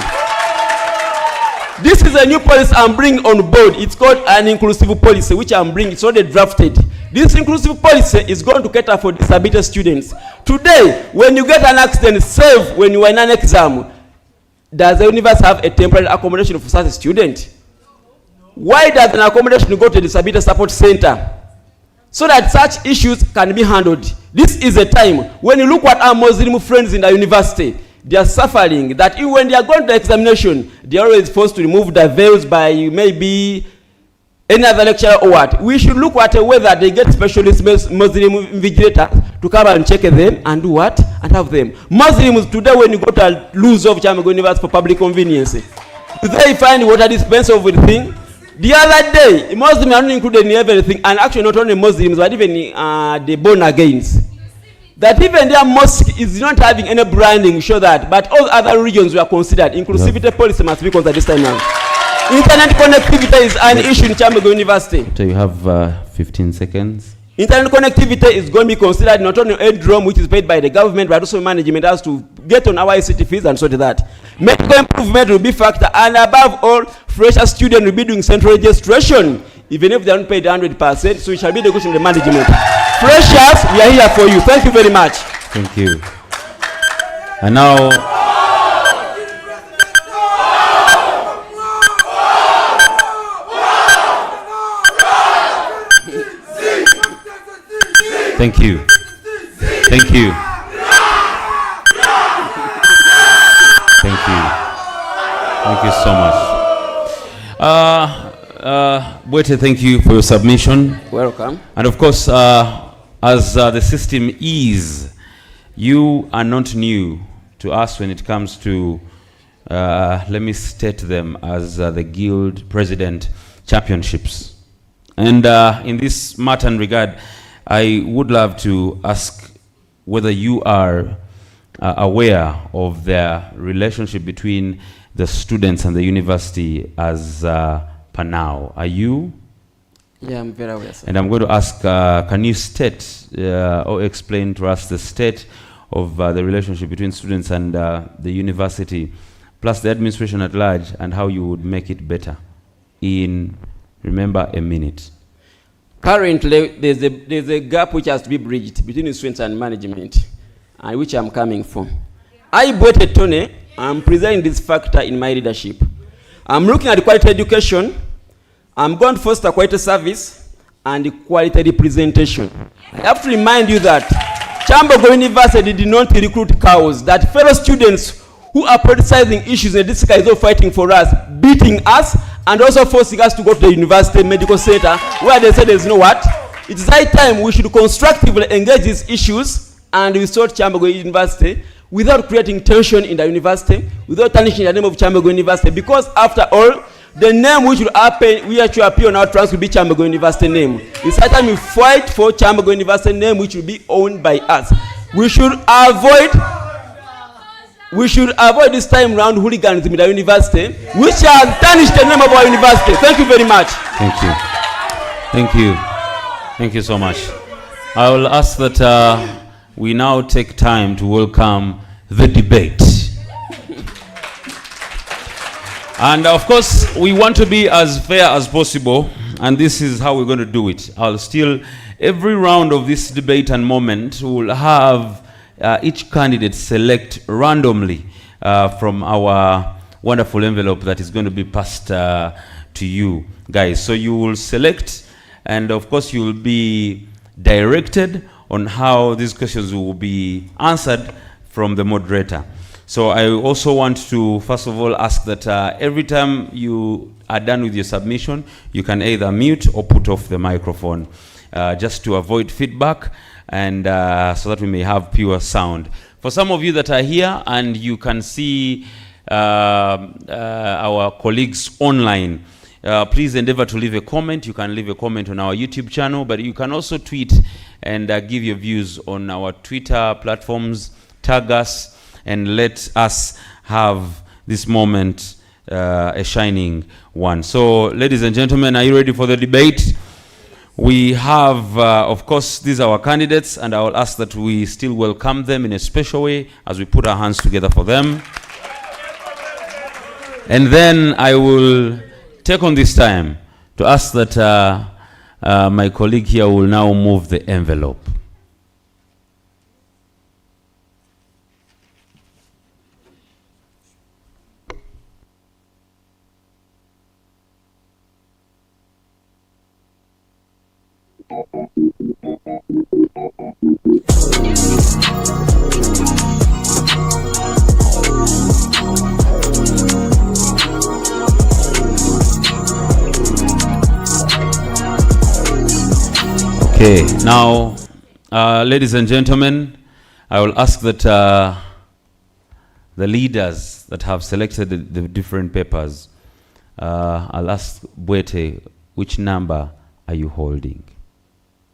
This is a new policy I'm bringing on board. It's called an inclusive policy, which I'm bringing. It's already drafted. This inclusive policy is going to cater for disability students. Today, when you get an accident, save when you are in an exam, does the university have a temporary accommodation for such a student? Why does an accommodation go to the disability support center? So that such issues can be handled. This is a time when you look at our Muslim friends in the university, they are suffering, that even when they are going to the examination, they are always forced to remove the veils by maybe any other lecturer or what. We should look at whether they get specialist Muslim invigilators to come and check them and do what? And have them. Muslims today, when you go to lose of Kyambogo University for public convenience, do they find water dispenser of everything? The other day, Muslims are not included in everything, and actually not only Muslims, but even the born agains. That even their mosque is not having any branding, show that, but all other regions were considered. Inclusivity policy must be considered this time now. Internet connectivity is an issue in Kyambogo University.
So you have 15 seconds.
Internet connectivity is going to be considered not only a drum which is paid by the government, but also management has to get on our ICT fees and sort of that. Medical improvement will be factor, and above all, fresher students will be doing central registration, even if they are not paid 100%, so it shall be the question of the management. Freshers, we are here for you. Thank you very much.
Thank you. And now, thank you. Thank you. Thank you. Thank you so much. Bwete, thank you for your submission.
Welcome.
And of course, as the system is, you are not new to us when it comes to, let me state them as the Guild President Championships. And in this matter and regard, I would love to ask whether you are aware of the relationship between the students and the university as per now. Are you?
Yeah, I'm very aware, sir.
And I'm going to ask, can you state or explain to us the state of the relationship between students and the university, plus the administration at large, and how you would make it better in, remember, a minute?
Currently, there's a gap which has to be bridged between students and management, and which I'm coming from. I, Bwete Tone, I'm presenting this factor in my leadership. I'm looking at quality education. I'm going to foster quality service and quality representation. I have to remind you that Kyambogo University did not recruit cows, that fellow students who are politicizing issues in this guys are fighting for us, beating us, and also forcing us to go to the university medical center where they say there's no what. It's high time we should constructively engage these issues and restore Kyambogo University without creating tension in the university, without tarnishing the name of Kyambogo University, because after all, the name which will appear on our tracks will be Kyambogo University name. It's high time we fight for Kyambogo University name which will be owned by us. We should avoid this time round hooliganism in the university, which has tarnished the name of our university. Thank you very much.
Thank you. Thank you. Thank you so much. I will ask that we now take time to welcome the debate. And of course, we want to be as fair as possible, and this is how we're going to do it. Every round of this debate and moment, we'll have each candidate select randomly from our wonderful envelope that is going to be passed to you guys. So you will select, and of course you will be directed on how these questions will be answered from the moderator. So I also want to, first of all, ask that every time you are done with your submission, you can either mute or put off the microphone, just to avoid feedback and so that we may have pure sound. For some of you that are here and you can see our colleagues online, please endeavor to leave a comment. You can leave a comment on our YouTube channel, but you can also tweet and give your views on our Twitter platforms, tag us, and let us have this moment a shining one. So, ladies and gentlemen, are you ready for the debate? We have, of course, these are our candidates, and I will ask that we still welcome them in a special way as we put our hands together for them. And then I will take on this time to ask that my colleague here will now move the envelope. Okay, now, ladies and gentlemen, I will ask that the leaders that have selected the different papers, I'll ask Bwete, which number are you holding?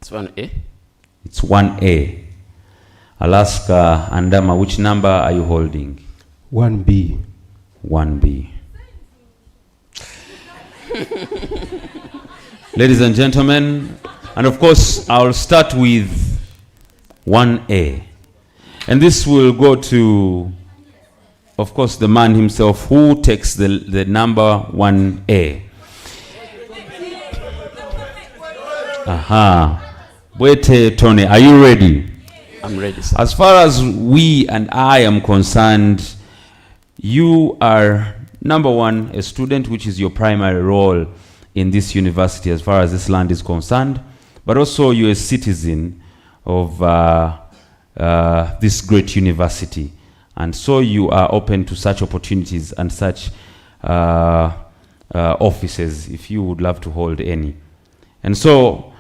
It's 1A.
It's 1A. I'll ask Andama, which number are you holding?
1B.
1B. Ladies and gentlemen, and of course, I'll start with 1A. And this will go to, of course, the man himself who takes the number 1A. Aha. Bwete Tony, are you ready?
I'm ready, sir.
As far as we and I am concerned, you are, number one, a student, which is your primary role in this university as far as this land is concerned, but also you're a citizen of this great university. And so you are open to such opportunities and such offices if you would love to hold any. And so,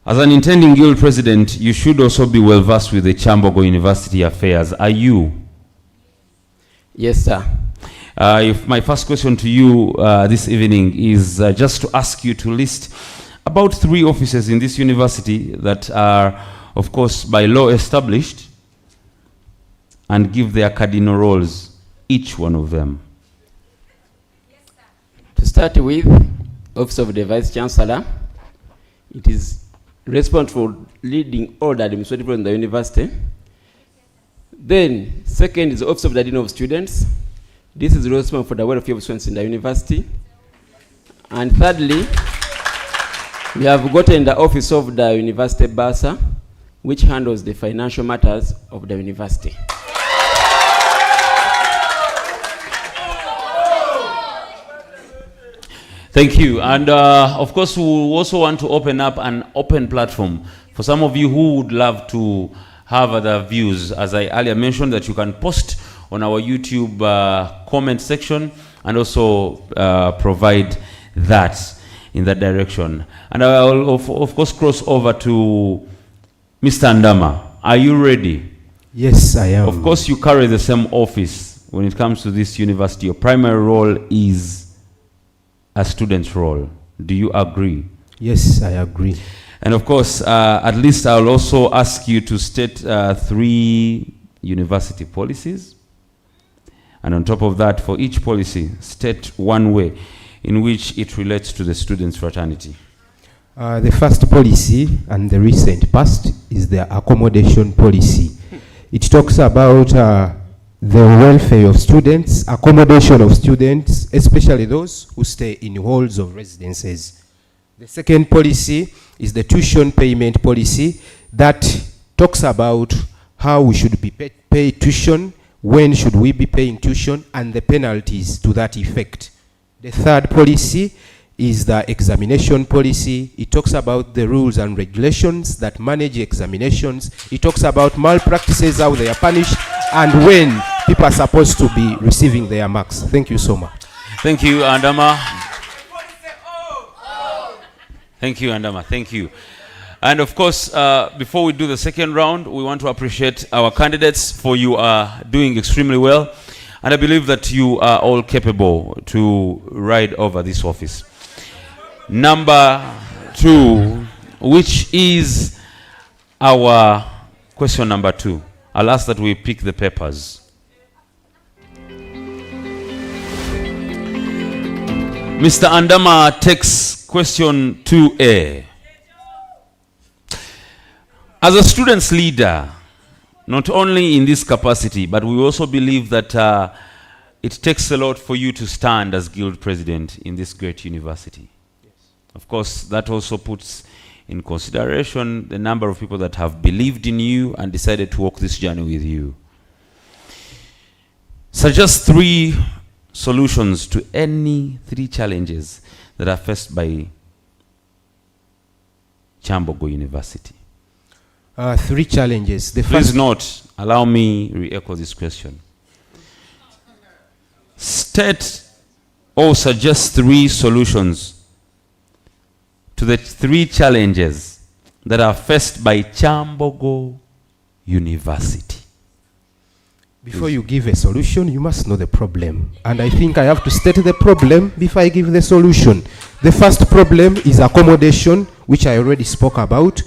as an intending guild president, you should also be well versed with the Kyambogo University affairs. Are you?
Yes, sir.
If my first question to you this evening is just to ask you to list about 3 offices in this university that are, of course, by law established, and give their cardinal roles, each one of them.
To start with, Office of the Vice Chancellor. It is responsible for leading all the administrative in the university. Then, second is the Office of the Dean of Students. This is responsible for the welfare of students in the university. And thirdly, we have gotten the Office of the University Bursar, which handles the financial matters of the university.
Thank you. And of course, we also want to open up an open platform for some of you who would love to have other views. As I earlier mentioned, that you can post on our YouTube comment section and also provide that in that direction. And I will, of course, cross over to Mr. Andama. Are you ready?
Yes, I am.
Of course, you carry the same office when it comes to this university. Your primary role is a student's role. Do you agree?
Yes, I agree.
And of course, at least I'll also ask you to state 3 university policies. And on top of that, for each policy, state one way in which it relates to the students' fraternity.
The first policy and the recent past is the accommodation policy. It talks about the welfare of students, accommodation of students, especially those who stay in halls of residences. The second policy is the tuition payment policy that talks about how we should be pay tuition, when should we be paying tuition, and the penalties to that effect. The third policy is the examination policy. It talks about the rules and regulations that manage examinations. It talks about malpractices, how they are punished, and when people are supposed to be receiving their marks. Thank you so much.
Thank you, Andama. Thank you, Andama. Thank you. And of course, before we do the second round, we want to appreciate our candidates for you are doing extremely well. And I believe that you are all capable to ride over this office. Number 2, which is our question number 2. I'll ask that we pick the papers. Mr. Andama takes question 2A. As a student's leader, not only in this capacity, but we also believe that it takes a lot for you to stand as guild president in this great university. Yes. Of course, that also puts in consideration the number of people that have believed in you and decided to walk this journey with you. Suggest 3 solutions to any 3 challenges that are faced by Kyambogo University.
3 challenges. The
Please
first
note, allow me re-echo this question. State or suggest 3 solutions to the 3 challenges that are faced by Kyambogo University.
Before you give a solution, you must know the problem. And I think I have to state the problem before I give the solution. The first problem is accommodation, which I already spoke about.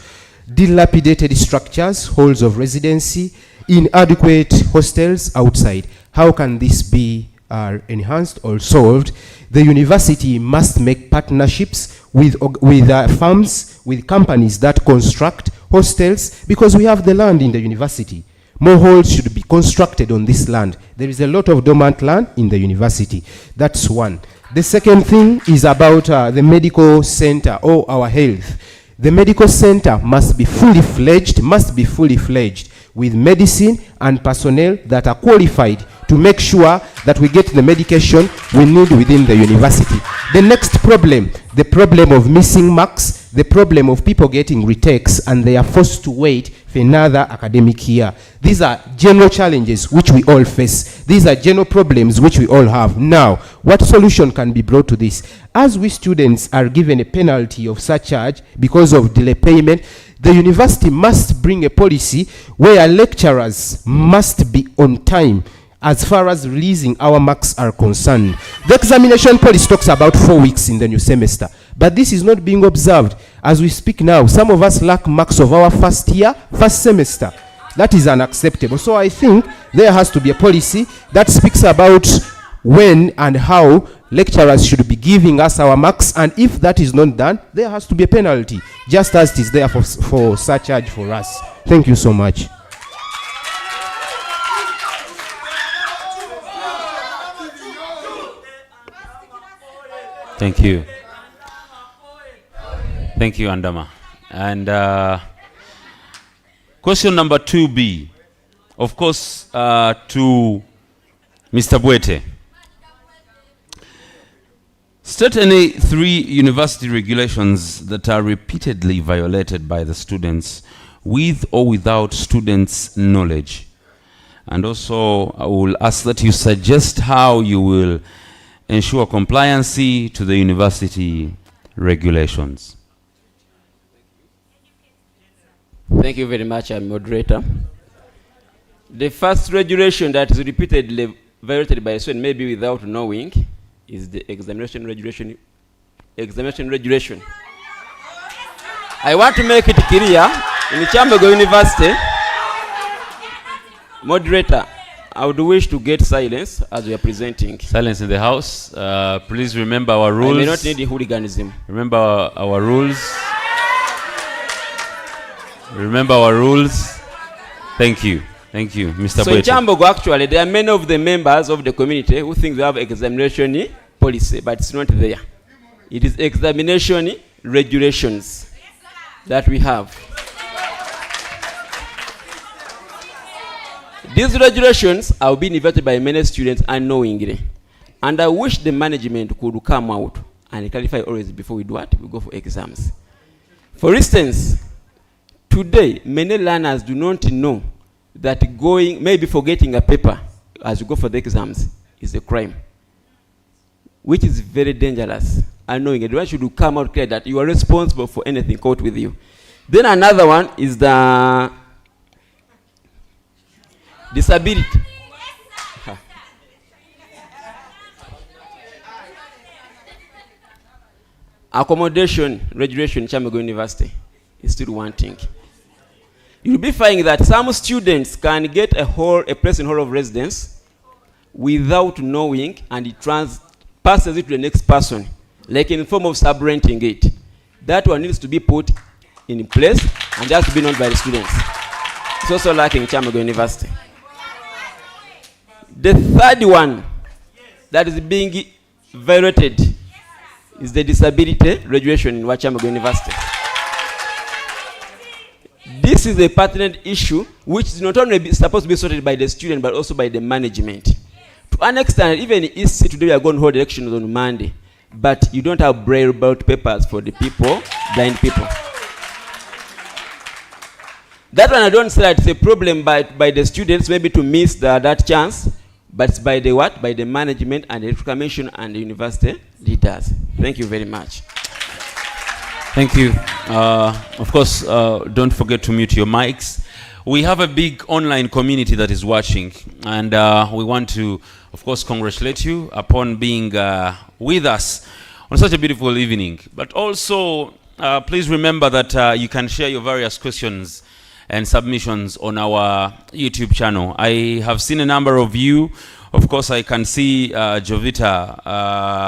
Dilapidated structures, halls of residency, inadequate hostels outside. How can this be enhanced or solved? The university must make partnerships with firms, with companies that construct hostels, because we have the land in the university. More halls should be constructed on this land. There is a lot of dormant land in the university. That's one. The second thing is about the medical center or our health. The medical center must be fully fledged with medicine and personnel that are qualified to make sure that we get the medication we need within the university. The next problem, the problem of missing marks, the problem of people getting retakes and they are forced to wait for another academic year. These are general challenges which we all face. These are general problems which we all have. Now, what solution can be brought to this? As we students are given a penalty of surcharge because of delay payment, the university must bring a policy where lecturers must be on time as far as releasing our marks are concerned. The examination policy talks about 4 weeks in the new semester, but this is not being observed. As we speak now, some of us lack marks of our first semester. That is unacceptable. So I think there has to be a policy that speaks about when and how lecturers should be giving us our marks, and if that is not done, there has to be a penalty, just as it is there for surcharge for us. Thank you so much.
Thank you. Thank you, Andama. And question number 2B, of course, to Mr. Bwete. State any 3 university regulations that are repeatedly violated by the students with or without students' knowledge. And also, I will ask that you suggest how you will ensure compliancy to the university regulations.
Thank you very much, Moderator. The first regulation that is repeatedly violated by a student, maybe without knowing, is the examination regulation. I want to make it clear, in Kyambogo University, Moderator, I would wish to get silence as we are presenting.
Silence in the house. Please remember our rules.
I may not need hooliganism.
Remember our rules. Remember our rules. Thank you. Thank you, Mr.
So in
Bwete.
Kyambogo, actually, there are many of the members of the community who think they have examination policy, but it's not there. It is examination regulations that we have. These regulations have been invented by many students unknowingly. And I wish the management could come out and clarify always before we do what? We go for exams. For instance, today, many learners do not know that maybe forgetting a paper as you go for the exams is a crime, which is very dangerous. Unknowingly, everyone should come out clear that you are responsible for anything caught with you. Then another one is the disability. Accommodation regulation in Kyambogo University is still one thing. You'll be finding that some students can get a place in hall of residence without knowing, and it passes it to the next person, like in the form of sub-renting it. That one needs to be put in place and has to be known by the students. It's also lacking in Kyambogo University. The third one that is being violated is the disability regulation in Kyambogo University. This is a pertinent issue which is not only supposed to be sorted by the student but also by the management. To an extent, even if today we are going to hold elections on Monday, but you don't have braille ballot papers for the people, blind people. That one I don't say that it's a problem by the students maybe to miss that chance, but it's by the what? By the management and the commission and the university leaders. Thank you very much.
Thank you. Of course, don't forget to mute your mics. We have a big online community that is watching, and we want to, of course, congratulate you upon being with us on such a beautiful evening. But also, please remember that you can share your various questions and submissions on our YouTube channel. I have seen a number of you. Of course, I can see Jovita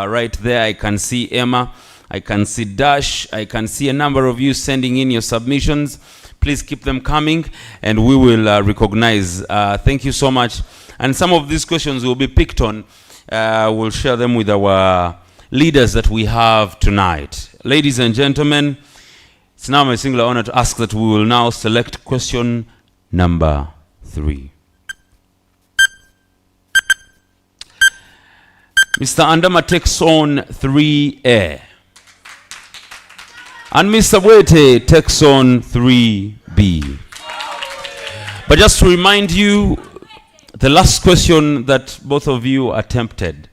right there. I can see Emma. I can see Dash. I can see a number of you sending in your submissions. Please keep them coming, and we will recognize. Thank you so much. And some of these questions will be picked on. We'll share them with our leaders that we have tonight. Ladies and gentlemen, it's now my singular honor to ask that we will now select question number 3. Mr. Andama takes on 3A. And Mr. Bwete takes on 3B. But just to remind you, the last question that both of you attempted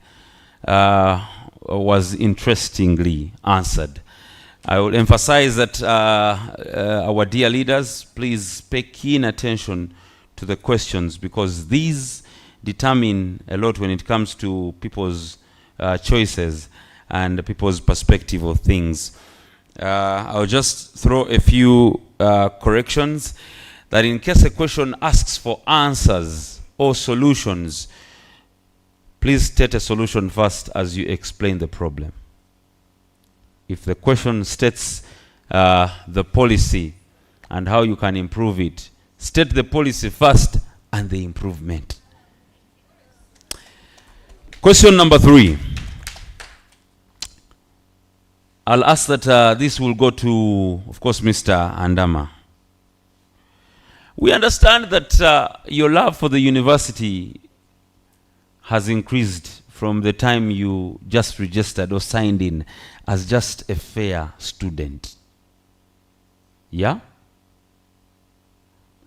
was interestingly answered. I will emphasize that our dear leaders, please pay keen attention to the questions, because these determine a lot when it comes to people's choices and people's perspective of things. I'll just throw a few corrections, that in case a question asks for answers or solutions, please state a solution first as you explain the problem. If the question states the policy and how you can improve it, state the policy first and the improvement. Question number 3. I'll ask that this will go to, of course, Mr. Andama. We understand that your love for the university has increased from the time you just registered or signed in as just a fair student. Yeah?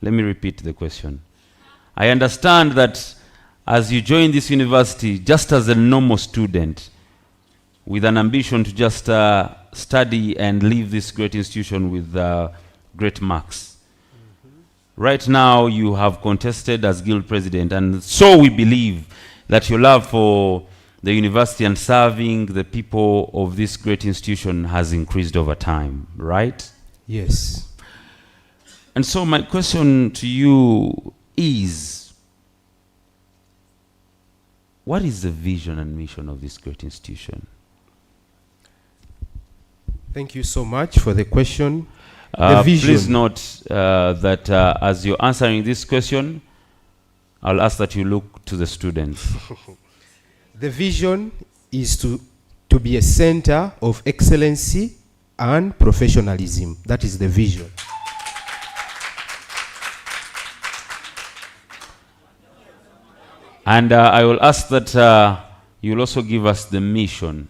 Let me repeat the question. I understand that as you join this university just as a normal student, with an ambition to just study and leave this great institution with great marks. Right now, you have contested as guild president, and so we believe that your love for the university and serving the people of this great institution has increased over time, right?
Yes.
And so my question to you is, what is the vision and mission of this great institution?
Thank you so much for the question. The vision.
Please note that as you're answering this question, I'll ask that you look to the students.
The vision is to be a center of excellency and professionalism. That is the vision.
And I will ask that you'll also give us the mission.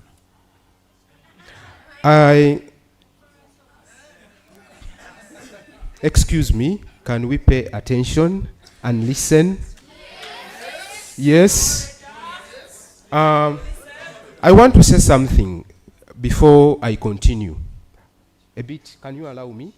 Excuse me, can we pay attention and listen? Yes. I want to say something before I continue. A bit, can you allow me?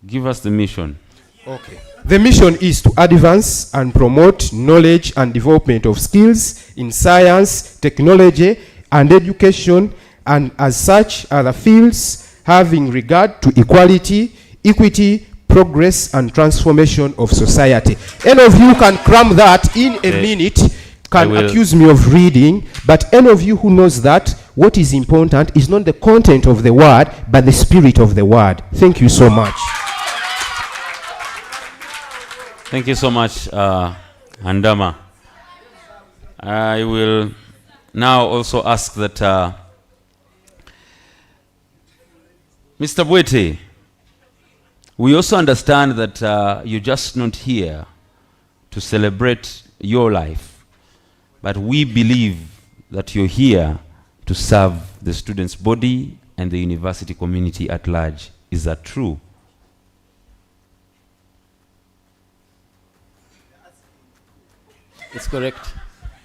Give us the mission.
Okay. The mission is to advance and promote knowledge and development of skills in science, technology, and education, and as such other fields having regard to equality, equity, progress, and transformation of society. Any of you can cram that in a minute, can accuse me of reading, but any of you who knows that what is important is not the content of the word, but the spirit of the word. Thank you so much.
Thank you so much, Andama. I will now also ask that Mr. Bwete, we also understand that you're just not here to celebrate your life, but we believe that you're here to serve the students' body and the university community at large. Is that true?
It's correct.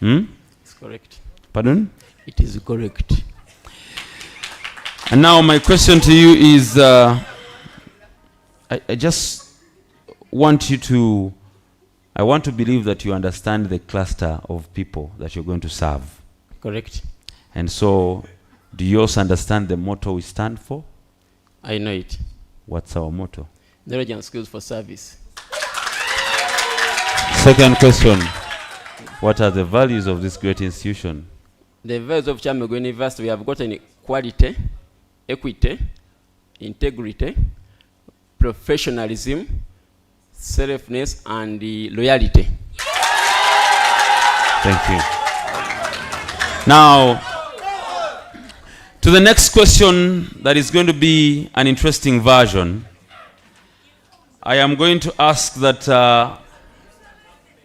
It's correct.
Pardon?
It is correct.
And now my question to you is, I just want you to, I want to believe that you understand the cluster of people that you're going to serve.
Correct.
And so, do you also understand the motto we stand for?
I know it.
What's our motto?
Knowledge and skills for service.
Second question. What are the values of this great institution?
The values of Kyambogo University, we have gotten quality, equity, integrity, professionalism, selfness, and loyalty.
Thank you. Now, to the next question that is going to be an interesting version, I am going to ask that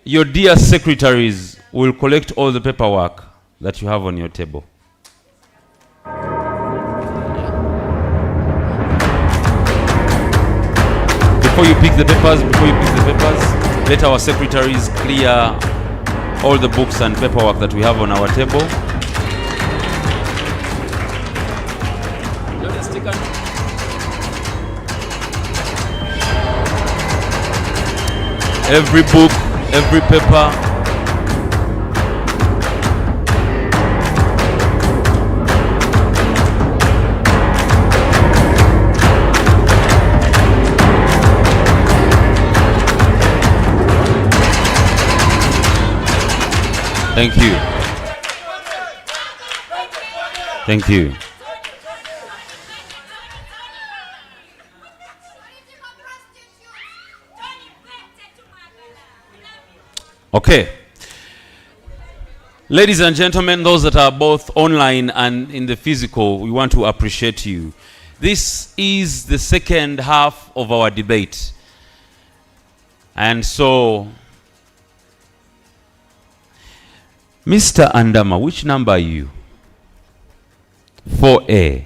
your dear secretaries will collect all the paperwork that you have on your table. Before you pick the papers, let our secretaries clear all the books and paperwork that we have on our table. Every book, every paper. Thank you. Thank you. Okay. Ladies and gentlemen, those that are both online and in the physical, we want to appreciate you. This is the second half of our debate. And so, Mr. Andama, which number are you? 4A.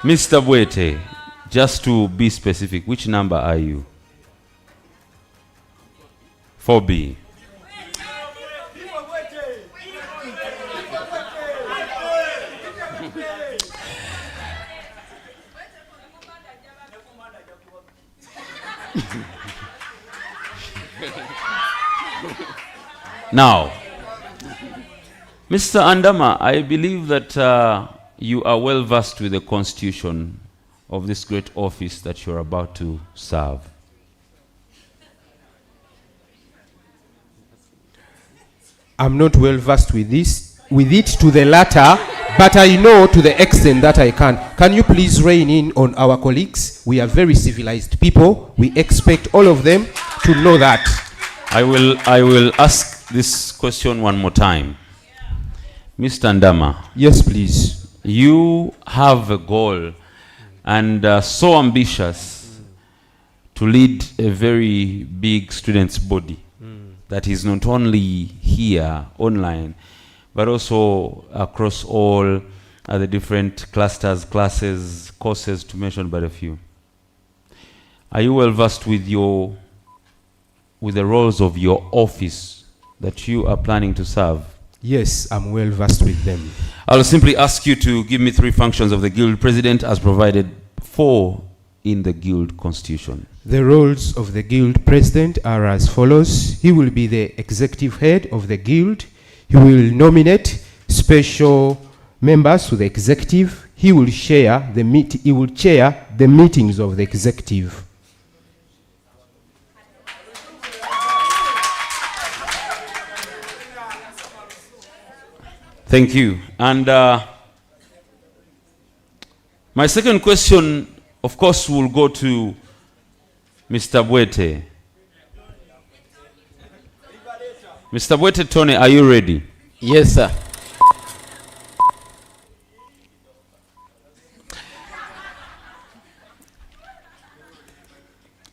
Mr. Bwete, just to be specific, which number are you? 4B. Now, Mr. Andama, I believe that you are well versed with the constitution of this great office that you're about to serve.
I'm not well versed with this, with it to the latter, But I know to the extent that I can. Can you please rein in on our colleagues? We are very civilized people. We expect all of them to know that.
I will ask this question one more time. Mr. Andama.
Yes, please.
You have a goal and so ambitious to lead a very big students' body that is not only here online, but also across all the different clusters, classes, courses, to mention but a few. Are you well versed with the roles of your office that you are planning to serve?
Yes, I'm well versed with them.
I'll simply ask you to give me 3 functions of the guild president as provided for in the guild constitution.
The roles of the guild president are as follows. He will be the executive head of the guild. He will nominate special members to the executive. He will chair the meetings of the executive.
Thank you. And my second question, of course, will go to Mr. Bwete. Mr. Bwete Tony, are you ready?
Yes, sir.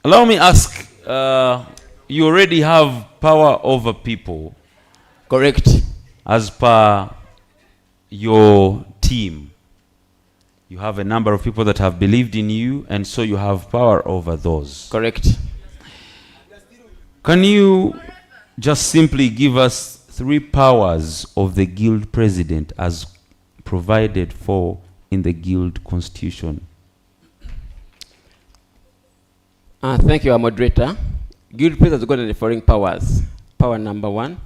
Allow me ask, you already have power over people.
Correct.
As per your team. You have a number of people that have believed in you, and so you have power over those.
Correct.
Can you just simply give us 3 powers of the guild president as provided for in the guild constitution?
Thank you, our moderator. Guild president has got the following powers. Power number 1,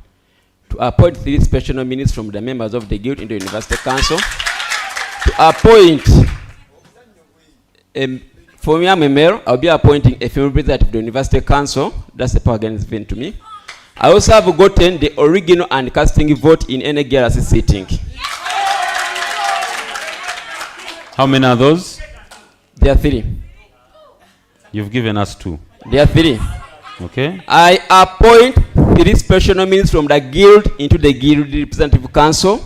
to appoint 3 special nominees from the members of the guild into the University Council. To appoint, for me, I'm a mayor, I'll be appointing a female president of the University Council. That's the power again given to me. I also have gotten the original and casting vote in any GRC sitting.
How many are those?
There are 3.
You've given us 2.
There are 3.
Okay.
I appoint 3 special nominees from the guild into the guild representative council.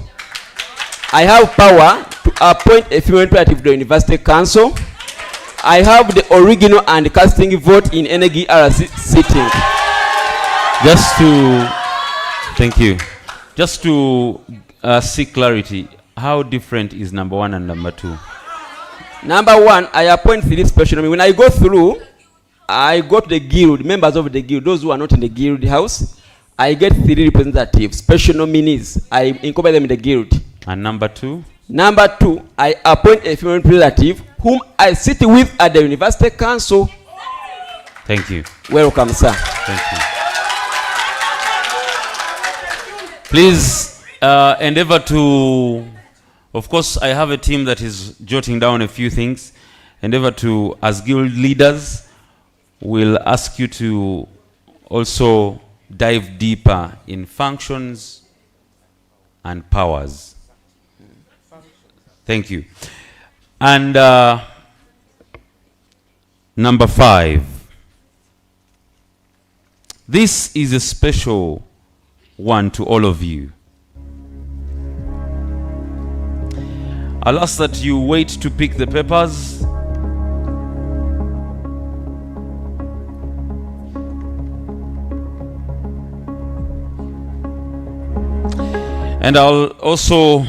I have power to appoint a female representative to the University Council. I have the original and casting vote in any GRC sitting.
Thank you. Just to seek clarity, how different is number 1 and number 2?
Number 1, I appoint 3 special nominees. When I go through, I got the guild, members of the guild, those who are not in the guild house. I get 3 representatives, special nominees. I incorporate them in the guild.
And number 2?
Number 2, I appoint a female representative whom I sit with at the University Council.
Thank you.
Welcome, sir.
Thank you. Please endeavor to, of course, I have a team that is jotting down a few things. Endeavor to, as guild leaders, we'll ask you to also dive deeper in functions and powers. Thank you. And number 5. This is a special one to all of you. I'll ask that you wait to pick the papers. And I'll also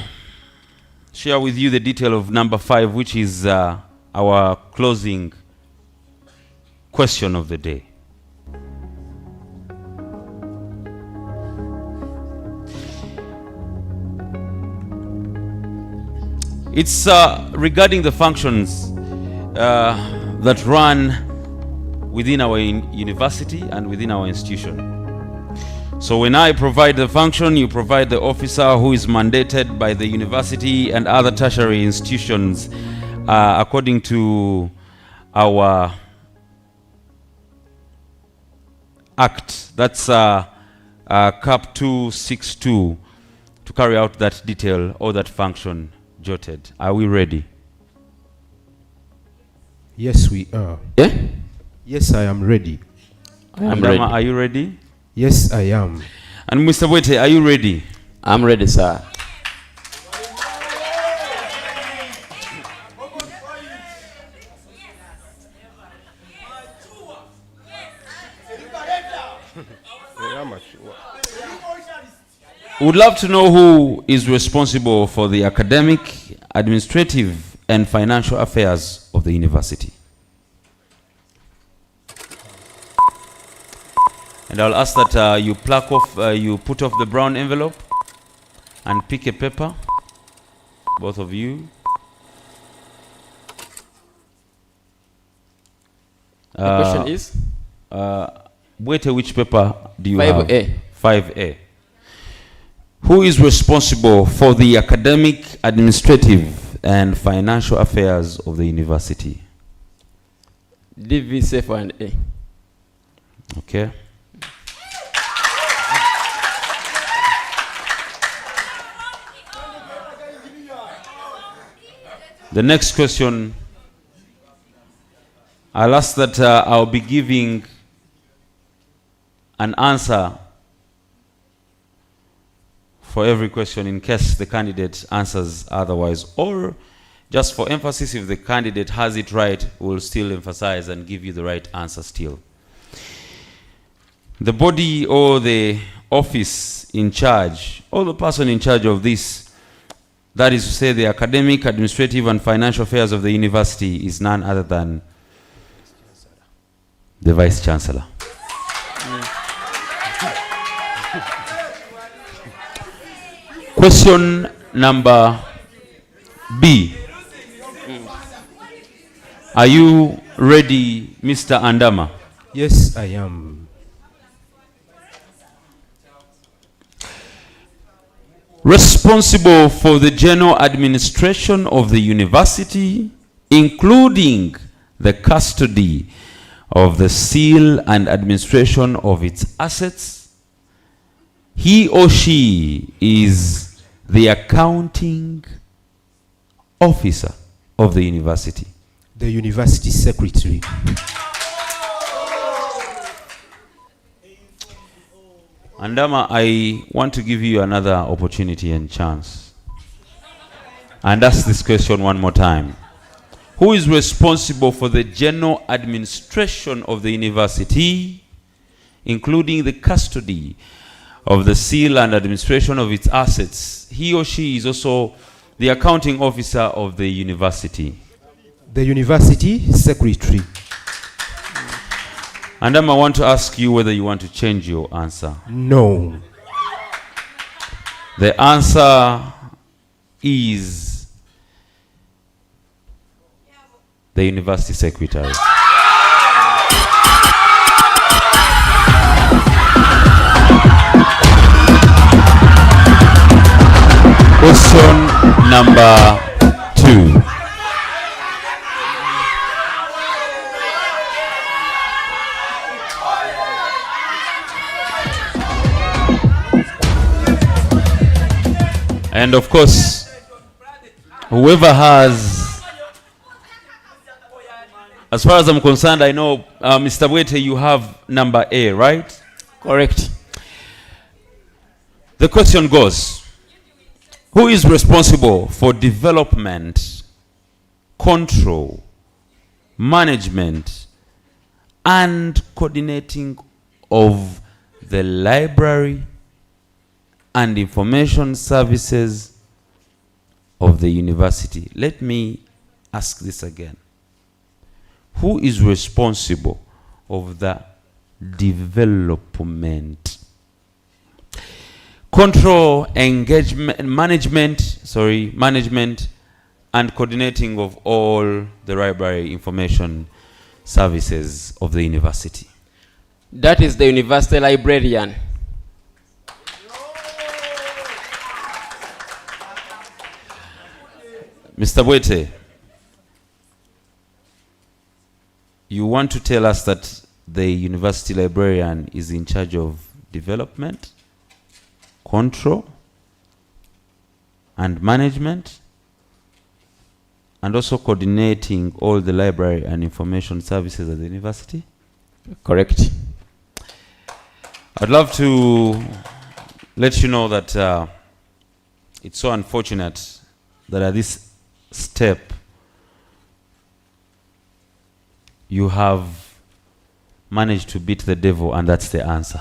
share with you the detail of number 5, which is our closing question of the day. It's regarding the functions that run within our university and within our institution. So when I provide the function, you provide the officer who is mandated by the university and other tertiary institutions according to our act. That's CAP 262 to carry out that detail or that function jotted. Are we ready?
Yes, we are.
Yeah?
Yes, I am ready.
I'm
Andama,
ready.
are you ready?
Yes, I am.
And Mr. Bwete, are you ready?
I'm ready, sir.
Would love to know who is responsible for the academic, administrative, and financial affairs of the university. And I'll ask that you put off the brown envelope and pick a paper, both of you.
The question is?
Bwete, which paper do you have?
5A.
5A. Who is responsible for the academic, administrative, and financial affairs of the university?
DV, Safe, and A.
Okay. The next question, I'll ask that I'll be giving an answer for every question in case the candidate answers otherwise, or just for emphasis, if the candidate has it right, we'll still emphasize and give you the right answer still. The body or the office in charge, or the person in charge of this, that is to say the academic, administrative, and financial affairs of the university, is none other than the Vice Chancellor. Question number B. Are you ready, Mr. Andama?
Yes, I am.
Responsible for the general administration of the university, including the custody of the seal and administration of its assets. He or she is the accounting officer of the university.
The university secretary.
Andama, I want to give you another opportunity and chance. And ask this question one more time. Who is responsible for the general administration of the university, including the custody of the seal and administration of its assets? He or she is also the accounting officer of the university.
The university secretary.
Andama, I want to ask you whether you want to change your answer.
No.
The answer is the university secretary. Question number 2. And of course, whoever has, as far as I'm concerned, I know, Mr. Bwete, you have number A, right?
Correct.
The question goes, who is responsible for development, control, management, and coordinating of the library and information services of the university? Let me ask this again. Who is responsible of the development, control, engagement, management, and coordinating of all the library information services of the university?
That is the university librarian.
Mr. Bwete, you want to tell us that the university librarian is in charge of development, control, and management, and also coordinating all the library and information services at the university?
Correct.
I'd love to let you know that it's so unfortunate that at this step you have managed to beat the devil, and that's the answer.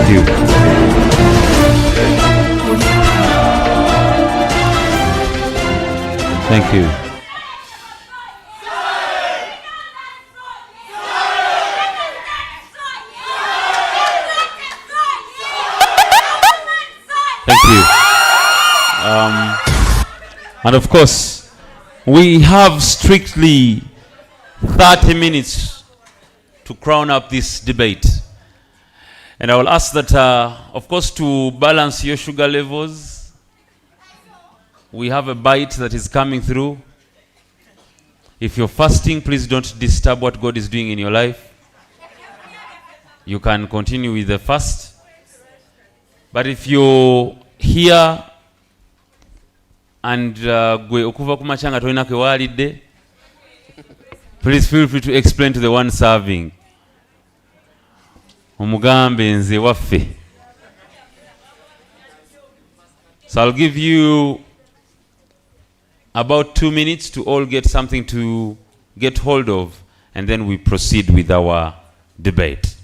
Thank you. Thank you. Thank you. And of course, we have strictly 30 minutes to crown up this debate. And I will ask that, of course, to balance your sugar levels, we have a bite that is coming through. If you're fasting, please don't disturb what God is doing in your life. You can continue with the fast. But if you're here and gwe okuva kumachanga tolina kwe walidde, please feel free to explain to the one serving. Omugambe nze waffe. So I'll give you about 2 minutes to all get something to get hold of, and then we proceed with our debate.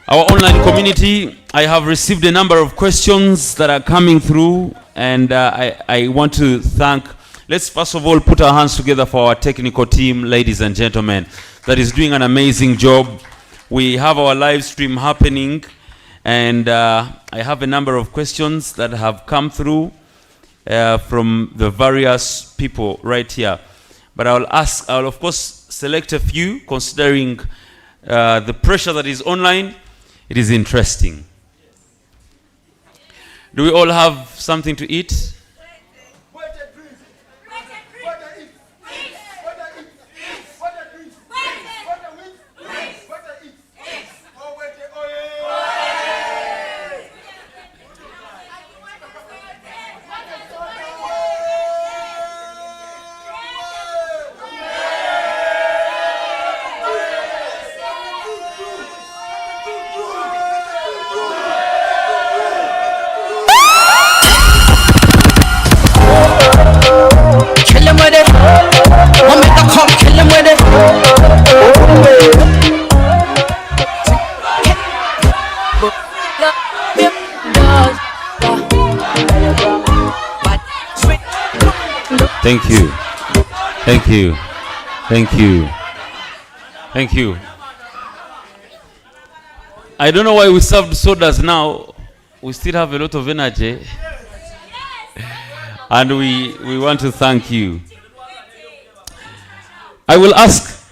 Our online community, I have received a number of questions that are coming through, and I want to thank, let's first of all put our hands together for our technical team, ladies and gentlemen, that is doing an amazing job. We have our live stream happening, and I have a number of questions that have come through from the various people right here. But I'll of course select a few, considering the pressure that is online. It is interesting. Do we all have something to eat? Thank you. Thank you. Thank you. Thank you. I don't know why we served sodas now. We still have a lot of energy. And we want to thank you. I will ask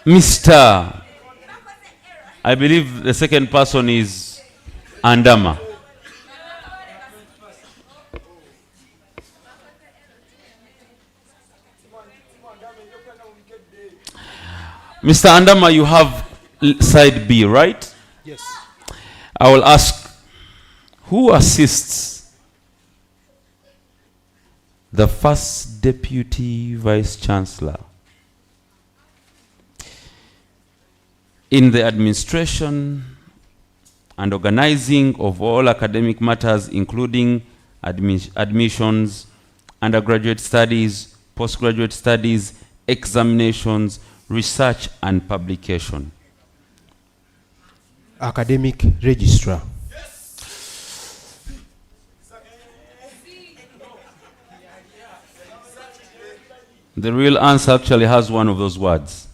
Mr. I believe the second person is Andama. Mr. Andama, you have side B, right?
Yes.
I will ask, who assists the first deputy vice chancellor in the administration and organizing of all academic matters, including admissions, undergraduate studies, postgraduate studies, examinations, research and publication?
Academic registrar.
The real answer actually has one of those words.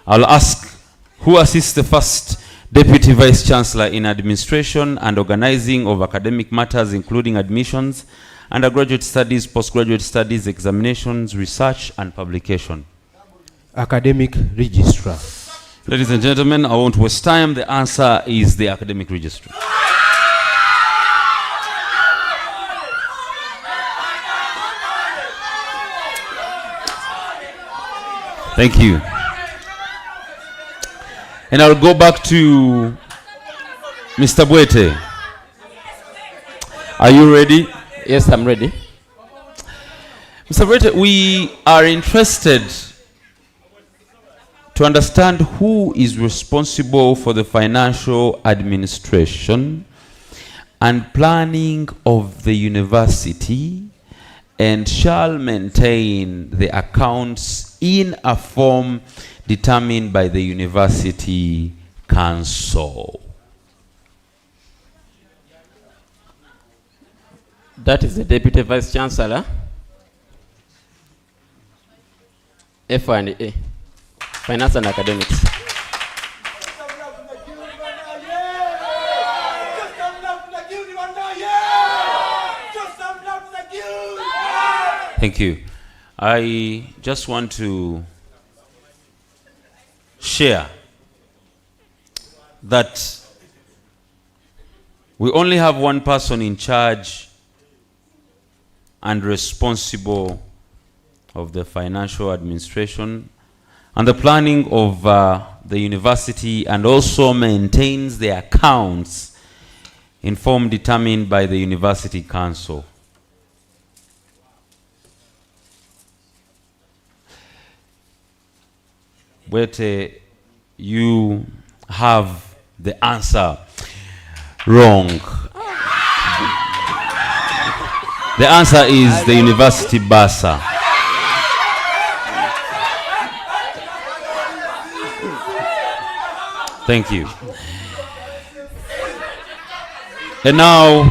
I'll ask, who assists the first deputy vice chancellor in administration and organizing of academic matters, including admissions, undergraduate studies, postgraduate studies, examinations, research and publication?
Academic registrar.
Ladies and gentlemen, I won't waste time. The answer is the academic registry. Thank you. And I'll go back to Mr. Bwete. Are you ready?
Yes, I'm ready.
Mr. Bwete, we are interested to understand who is responsible for the financial administration and planning of the university and shall maintain the accounts in a form determined by the University Council.
That is the Deputy Vice Chancellor. F&A, Finance and Academics.
Thank you. I just want to share that we only have one person in charge and responsible of the financial administration and the planning of the university, and also maintains the accounts in form determined by the University Council. Bwete, you have the answer wrong. The answer is the University Bursar. Thank you. And now,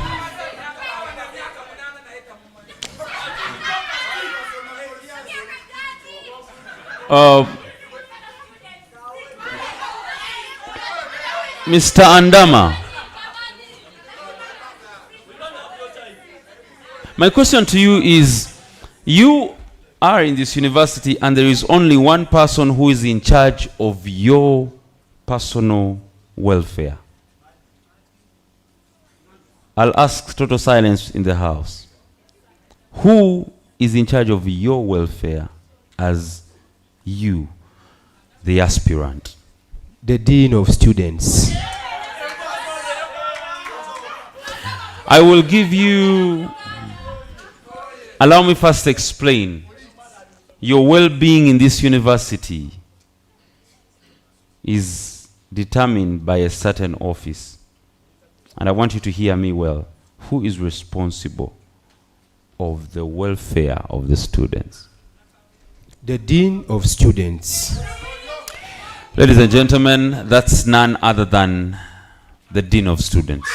Mr. Andama, my question to you is, you are in this university and there is only one person who is in charge of your personal welfare. I'll ask total silence in the house. Who is in charge of your welfare as you, the aspirant?
The Dean of Students.
I will give you, allow me first to explain. Your well-being in this university is determined by a certain office. And I want you to hear me well. Who is responsible of the welfare of the students?
The Dean of Students.
Ladies and gentlemen, that's none other than the Dean of Students.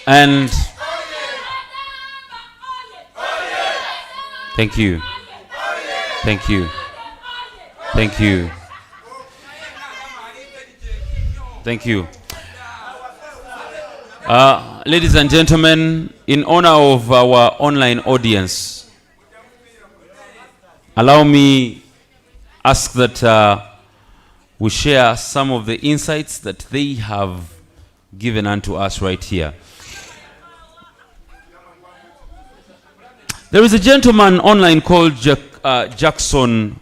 And thank you. Thank you. Thank you. Thank you. Ladies and gentlemen, in honor of our online audience, allow me ask that we share some of the insights that they have given unto us right here. There is a gentleman online called Jackson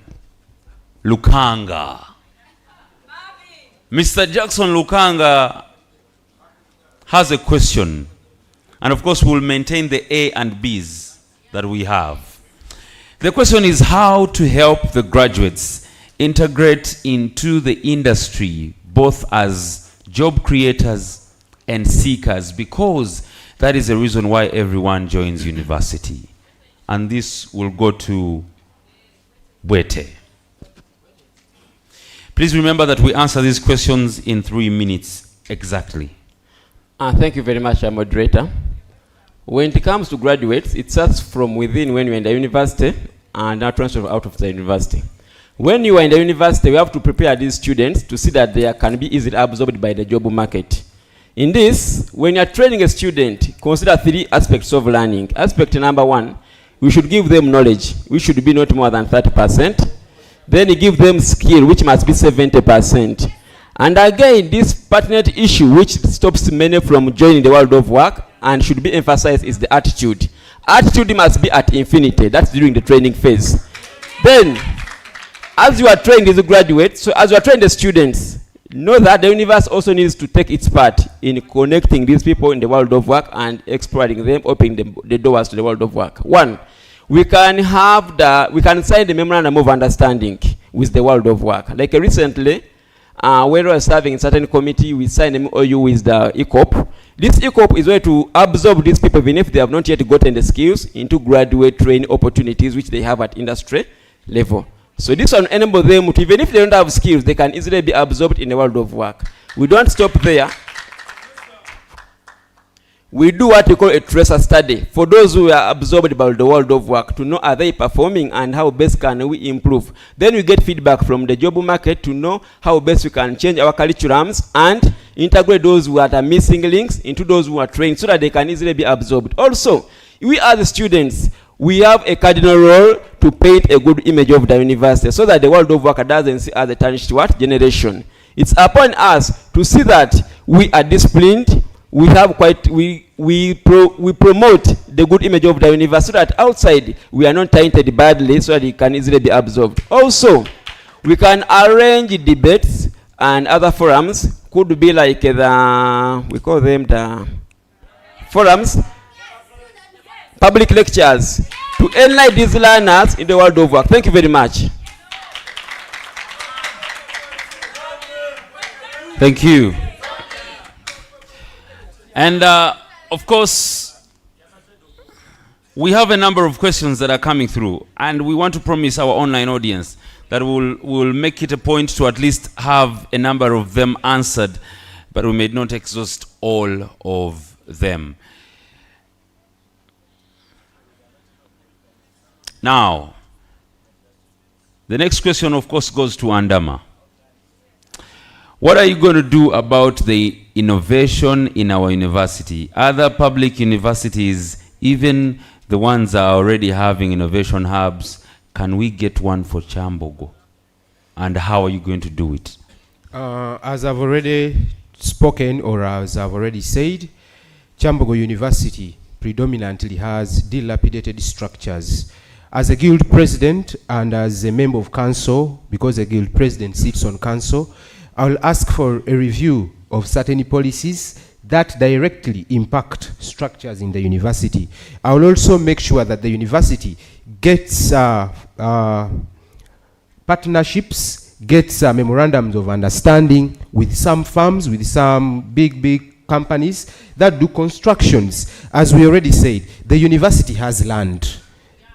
Lukanga. Mr. Jackson Lukanga has a question. And of course, we'll maintain the A and B's that we have. The question is how to help the graduates integrate into the industry, both as job creators and seekers, because that is the reason why everyone joins university. And this will go to Bwete. Please remember that we answer these questions in 3 minutes exactly.
Thank you very much, Moderator. When it comes to graduates, it starts from within when you're in the university and not transfer out of the university. When you are in the university, we have to prepare these students to see that they can be easily absorbed by the job market. In this, when you're training a student, consider 3 aspects of learning. Aspect number 1, we should give them knowledge, which should be not more than 30%. Then you give them skill, which must be 70%. And again, this pertinent issue which stops many from joining the world of work and should be emphasized is the attitude. Attitude must be at infinity. That's during the training phase. Then, as you are trained as a graduate, so as you are trained as students, know that the universe also needs to take its part in connecting these people in the world of work and exploring them, opening the doors to the world of work. One, we can sign the memorandum of understanding with the world of work. Like recently, when we were serving in certain committee, we signed an MOU with the ECOP. This ECOP is going to absorb these people, even if they have not yet gotten the skills, into graduate training opportunities which they have at industry level. So this will enable them to, even if they don't have skills, they can easily be absorbed in the world of work. We don't stop there. We do what we call a tracer study for those who are absorbed by the world of work to know are they performing and how best can we improve. Then we get feedback from the job market to know how best we can change our curriculums and integrate those who are missing links into those who are trained so that they can easily be absorbed. Also, we as students, we have a cardinal role to paint a good image of the university so that the world of work doesn't see as a tarnished generation. It's upon us to see that we are disciplined, we have we promote the good image of the university so that outside we are not tainted badly so that it can easily be absorbed. Also, we can arrange debates and other forums, could be like we call them the forums, public lectures, to enlighten these learners in the world of work. Thank you very much.
Thank you. And of course, we have a number of questions that are coming through, and we want to promise our online audience that we'll make it a point to at least have a number of them answered, but we may not exhaust all of them. Now, the next question, of course, goes to Andama. What are you going to do about the innovation in our university? Other public universities, even the ones that are already having innovation hubs, can we get one for Kyambogo? And how are you going to do it?
As I've already spoken, or as I've already said, Kyambogo University predominantly has dilapidated structures. As a guild president and as a member of council, because a guild president sits on council, I'll ask for a review of certain policies that directly impact structures in the university. I will also make sure that the university gets partnerships, gets memorandums of understanding with some firms, with some big companies that do constructions. As we already said, the university has land.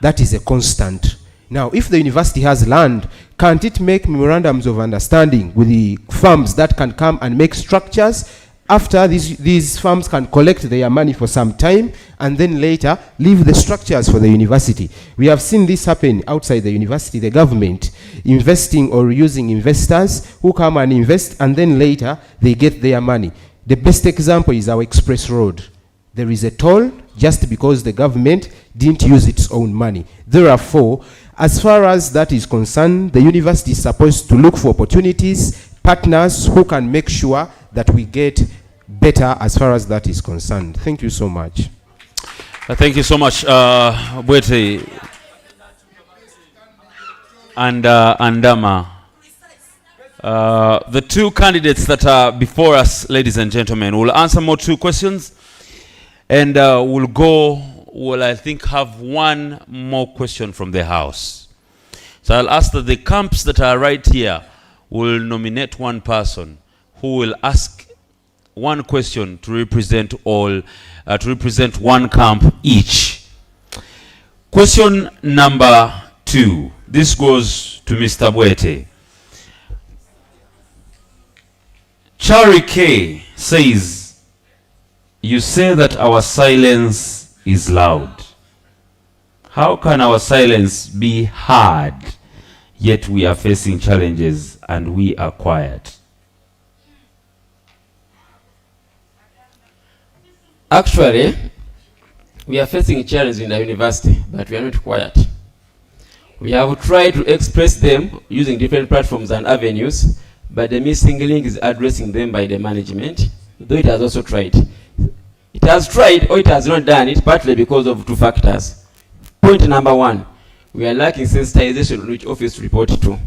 That is a constant. Now, if the university has land, can't it make memorandums of understanding with the firms that can come and make structures? After these firms can collect their money for some time and then later leave the structures for the university. We have seen this happen outside the university, the government investing or using investors who come and invest and then later they get their money. The best example is our express road. There is a toll just because the government didn't use its own money. Therefore, as far as that is concerned, the university is supposed to look for opportunities, partners who can make sure that we get better as far as that is concerned. Thank you so much.
Thank you so much, Bwete and Andama. The two candidates that are before us, ladies and gentlemen, will answer more two questions. And we'll I think have one more question from the house. So I'll ask that the camps that are right here will nominate one person who will ask one question to represent all, to represent one camp each. Question number 2. This goes to Mr. Bwete. Chari K says, you say that our silence is loud. How can our silence be heard, yet we are facing challenges and we are quiet?
Actually, We are facing a challenge in the university, but we are not quiet. We have tried to express them using different platforms and avenues, but the missing link is addressing them by the management, though it has also tried. It has tried or it has not done it, partly because of two factors. Point number one, we are lacking sensitization on which office to report to.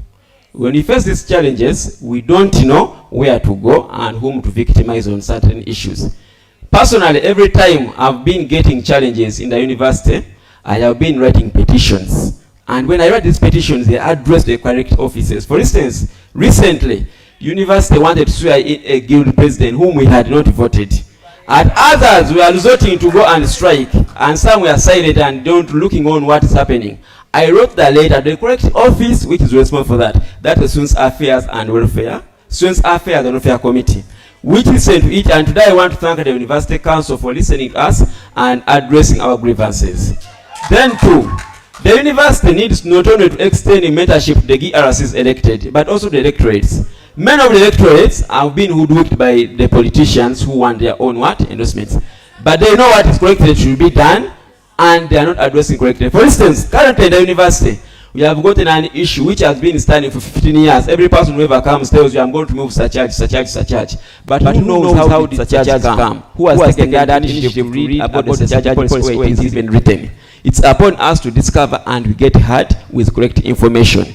When we face these challenges, we don't know where to go and whom to victimize on certain issues. Personally, every time I've been getting challenges in the university, I have been writing petitions. And when I write these petitions, they address the correct offices. For instance, recently, university wanted to swear in a guild president whom we had not voted. And others were resorting to go and strike, and some were silent and don't looking on what is happening. I wrote the letter, the correct office which is responsible for that. That is Students Affairs and Welfare, Students Affairs and Welfare Committee, which listened to it, and today I want to thank the University Council for listening to us and addressing our grievances. Then two, the university needs not only to extend mentorship to the GRCs elected, but also the electorates. Many of the electorates have been hoodwinked by the politicians who want their own endorsements. But they know what is correctly should be done, and they are not addressing correctly. For instance, currently in the university, we have gotten an issue which has been standing for 15 years. Every person who ever comes tells you, I'm going to move such charge. But who knows how did such charge come? Who has taken that initiative to read about the such charge policy where it is even written? It's upon us to discover and we get hard with correct information.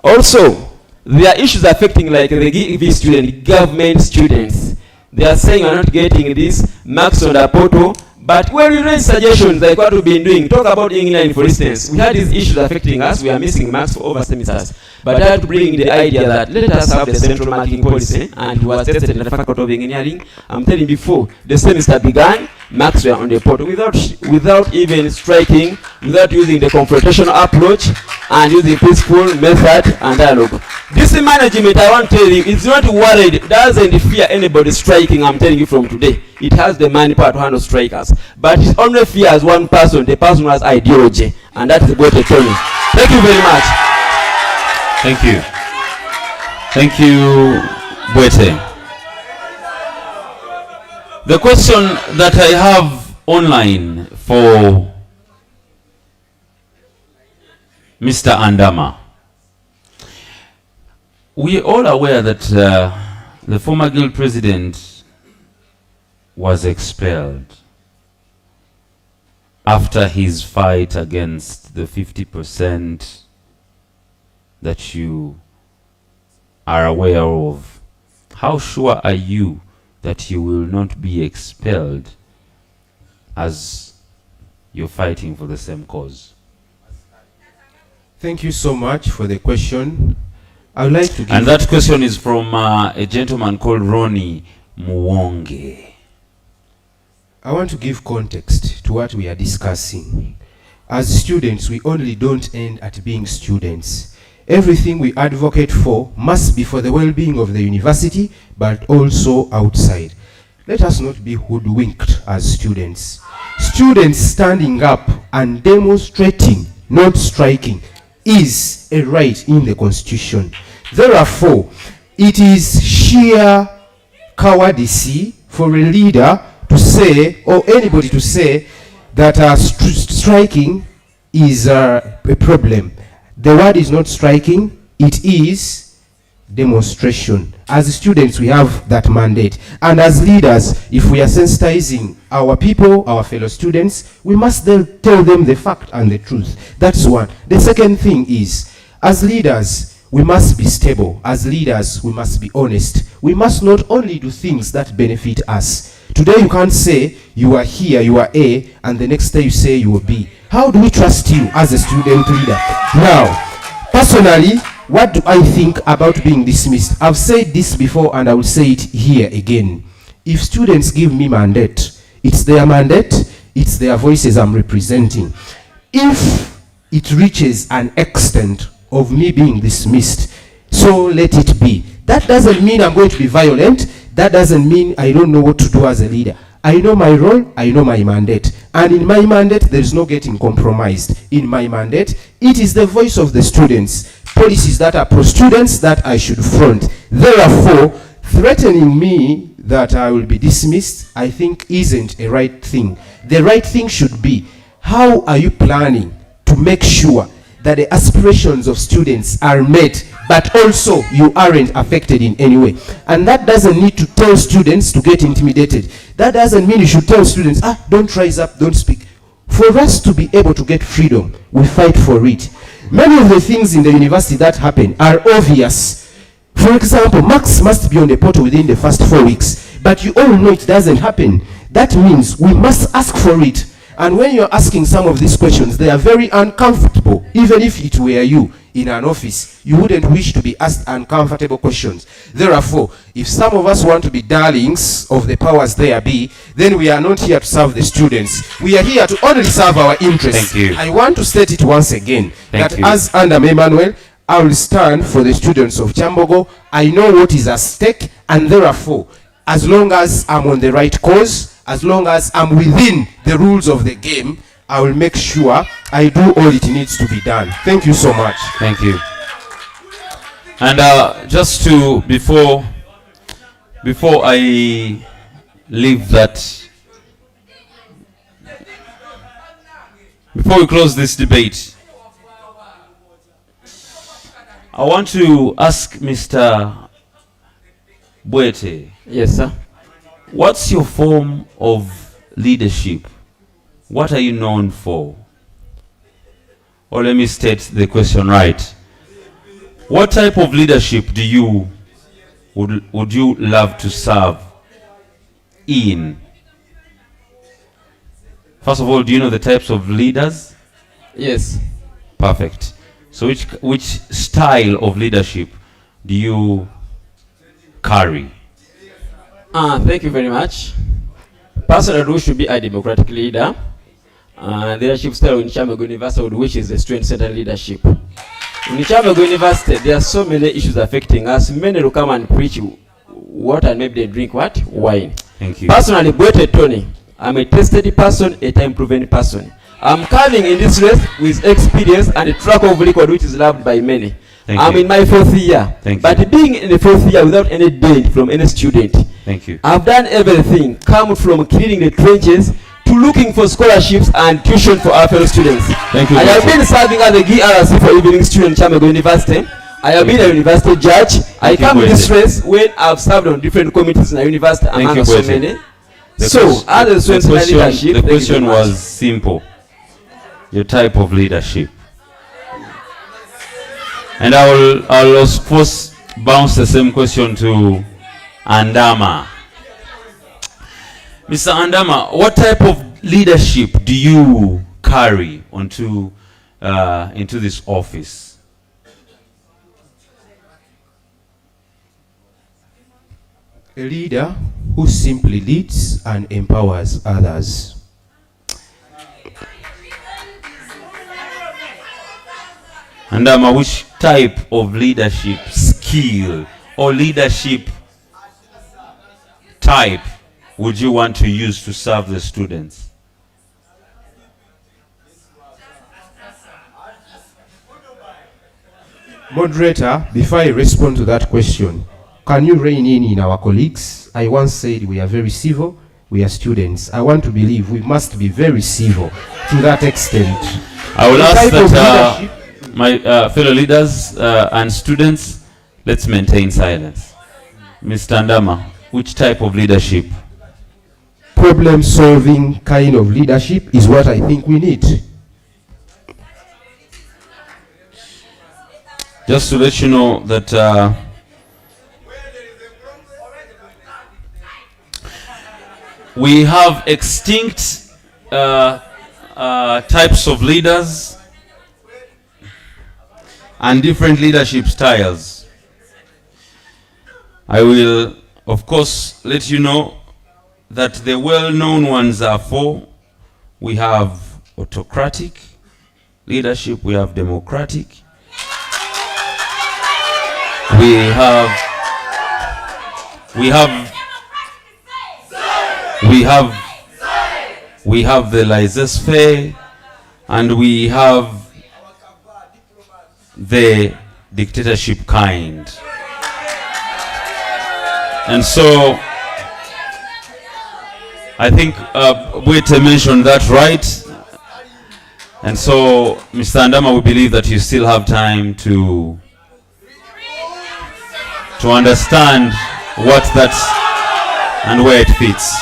Also, there are issues affecting like the GV student, government students. They are saying we're not getting this marks on the portal. But when we raise suggestions like what we've been doing, talk about England for instance, we had these issues affecting us, we are missing marks for over semesters. But I had to bring the idea that let us have the central marking policy, and it was tested in the Faculty of Engineering. I'm telling you before, the semester began, marks were on the portal without even striking, without using the confrontational approach, and using peaceful method and dialogue. This management, I want to tell you, is not worried, doesn't fear anybody striking, I'm telling you from today. It has the manpower to handle strikers. But it only fears one person, the person who has ideology, and that is Bwete Tony. Thank you very much.
Thank you. Thank you, Bwete. The question that I have online for Mr. Andama. We are all aware that the former guild president was expelled after his fight against the 50% that you are aware of. How sure are you that you will not be expelled as you're fighting for the same cause?
Thank you so much for the question. I would like to give...
And that question is from a gentleman called Ronnie Muwonge.
I want to give context to what we are discussing. As students, we only don't end at being students. Everything we advocate for must be for the well-being of the university, but also outside. Let us not be hoodwinked as students. Students standing up and demonstrating, not striking, is a right in the Constitution. Therefore, it is sheer cowardice for a leader to say, or anybody to say, that striking is a problem. The word is not striking, it is demonstration. As students, we have that mandate. And as leaders, if we are sensitizing our people, our fellow students, we must then tell them the fact and the truth. That's one. The second thing is, as leaders, we must be stable. As leaders, we must be honest. We must not only do things that benefit us. Today you can't say you are here, you are A, and the next day you say you are B. How do we trust you as a student leader? Now, personally, what do I think about being dismissed? I've said this before and I will say it here again. If students give me mandate, it's their mandate, it's their voices I'm representing. If it reaches an extent of me being dismissed, so let it be. That doesn't mean I'm going to be violent. That doesn't mean I don't know what to do as a leader. I know my role, I know my mandate. And in my mandate, there is no getting compromised. In my mandate, it is the voice of the students. Policies that are pro-students that I should front. Therefore, threatening me that I will be dismissed, I think isn't a right thing. The right thing should be, how are you planning to make sure that the aspirations of students are met, but also you aren't affected in any way? And that doesn't need to tell students to get intimidated. That doesn't mean you should tell students, don't rise up, don't speak. For us to be able to get freedom, we fight for it. Many of the things in the university that happen are obvious. For example, marks must be on the portal within the first 4 weeks, but you all know it doesn't happen. That means we must ask for it. And when you're asking some of these questions, they are very uncomfortable. Even if it were you in an office, you wouldn't wish to be asked uncomfortable questions. Therefore, if some of us want to be darlings of the powers there be, then we are not here to serve the students. We are here to only serve our interests.
Thank you.
I want to state it once again,
Thank
that
you.
as Andama Emmanuel, I will stand for the students of Kyambogo. I know what is at stake, and therefore, as long as I'm on the right cause, as long as I'm within the rules of the game, I will make sure I do all it needs to be done. Thank you so much.
Thank you. And just to, before I leave that, before we close this debate, I want to ask Mr. Bwete.
Yes, sir.
What's your form of leadership? What are you known for? Or let me state the question right. What type of leadership do you would you love to serve in? First of all, do you know the types of leaders?
Yes.
Perfect. So which style of leadership do you carry?
Thank you very much. Personally, we should be a democratic leader. Leadership style in Kyambogo University, which is the student-centered leadership. In Kyambogo University, there are so many issues affecting us. Many will come and preach what, and maybe they drink what? Wine.
Thank you.
Personally, Bwete Tony, I'm a tested person, a time-proven person. I'm coming in this race with experience and a track of record which is loved by many. I'm in my 4th year. But being in the 4th year without any dent from any student.
Thank you.
I've done everything, come from cleaning the trenches to looking for scholarships and tuition for our fellow students.
Thank you.
I have been serving as a GRC for evening student in Kyambogo University. I have been a university judge. I come in this race when I've served on different committees in the university among so many. So, as a student leadership,
the question was simple. Your type of leadership. And I'll of course bounce the same question to Andama. Mr. Andama, what type of leadership do you carry into this office?
A leader who simply leads and empowers others.
Andama, which type of leadership skill or leadership type would you want to use to serve the students?
Moderator, before I respond to that question, can you rein in our colleagues? I once said we are very civil, we are students. I want to believe we must be very civil to that extent.
I will ask that my fellow leaders and students, let's maintain silence. Mr. Andama, which type of leadership?
Problem-solving kind of leadership is what I think we need.
Just to let you know that we have extinct types of leaders and different leadership styles. I will, of course, let you know that the well-known ones are four. We have autocratic leadership, we have democratic, we have the laissez-faire, and we have the dictatorship kind. And so I think Bwete mentioned that right. And so, Mr. Andama, we believe that you still have time to understand what that's and where it fits.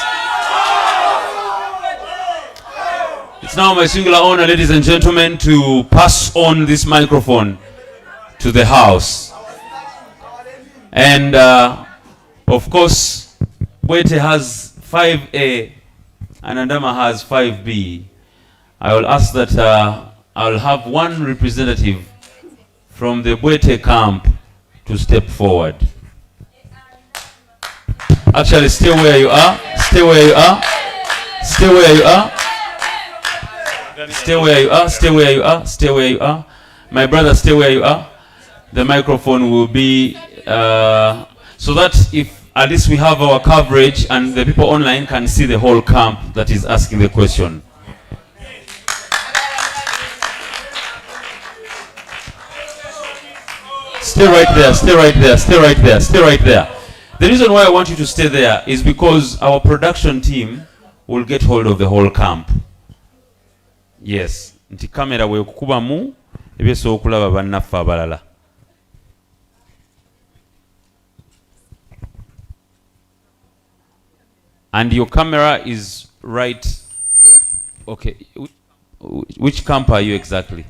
It's now my singular honor, ladies and gentlemen, to pass on this microphone to the House. And of course, Bwete has 5A and Andama has 5B. I will ask that I will have one representative from the Bwete camp to step forward. Actually, stay where you are. Stay where you are. Stay where you are. Stay where you are. Stay where you are. Stay where you are. My brother, stay where you are. The microphone will be so that if at least we have our coverage and the people online can see the whole camp that is asking the question. Stay right there, stay right there, stay right there, stay right there. The reason why I want you to stay there is because our production team will get hold of the whole camp. Yes. Nti kamera we kukuba mu ebeso okulaba bannaffe abalala. And your camera is right. Okay. Which camp are you exactly?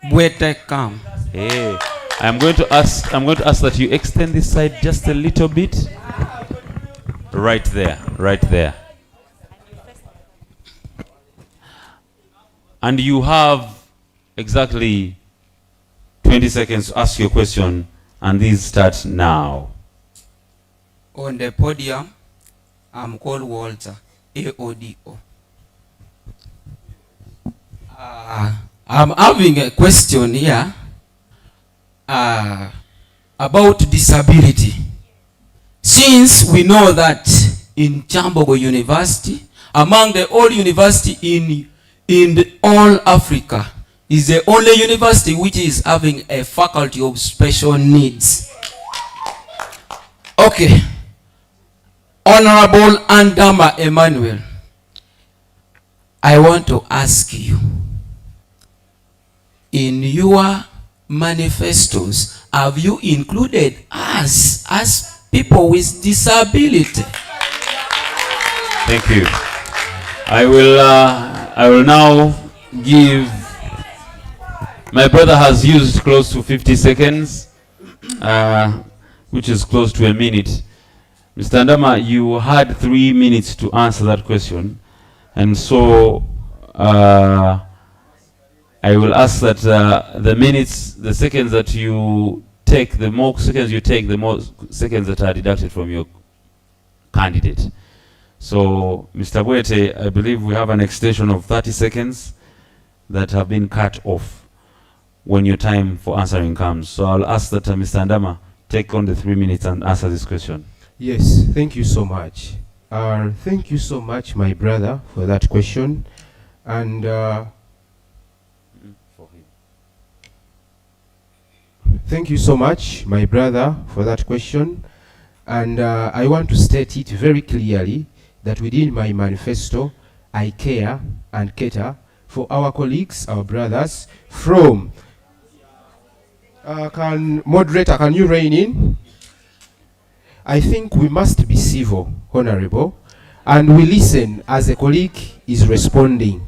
Bwete camp.
Hey. I'm going to ask that you extend this side just a little bit. Right there, right there. And you have exactly 20 seconds to ask your question, and these start now.
On the podium, I'm called Walter, AODO. I'm having a question here. About disability. Since we know that in Kyambogo University, among the all university in all Africa, is the only university which is having a faculty of special needs. Okay. Honorable Andama Emmanuel, I want to ask you, in your manifestos, have you included us as people with disability?
Thank you. I will now give. My brother has used close to 50 seconds, which is close to a minute. Mr. Andama, you had 3 minutes to answer that question, and so I will ask that the seconds that you take, the more seconds you take, the more seconds that are deducted from your candidate. So, Mr. Bwete, I believe we have an extension of 30 seconds that have been cut off when your time for answering comes. So I'll ask that Mr. Andama take on the 3 minutes and answer this question.
Yes, thank you so much. Thank you so much, my brother, for that question. And thank you so much, my brother, for that question. And I want to state it very clearly that within my manifesto, I care and cater for our colleagues, our brothers from... Moderator, can you rein in? I think we must be civil, honorable, and we listen as a colleague is responding.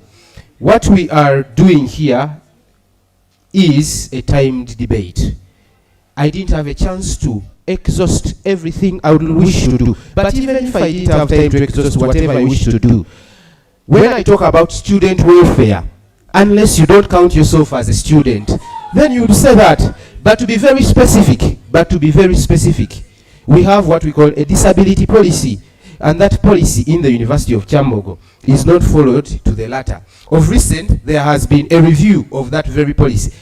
What we are doing here is a timed debate. I didn't have a chance to exhaust everything I would wish to do. But even if I didn't have time to exhaust whatever I wish to do, when I talk about student welfare, unless you don't count yourself as a student, then you would say that. But to be very specific, we have what we call a disability policy. And that policy in the University of Kyambogo is not followed to the latter. Of recent, there has been a review of that very policy.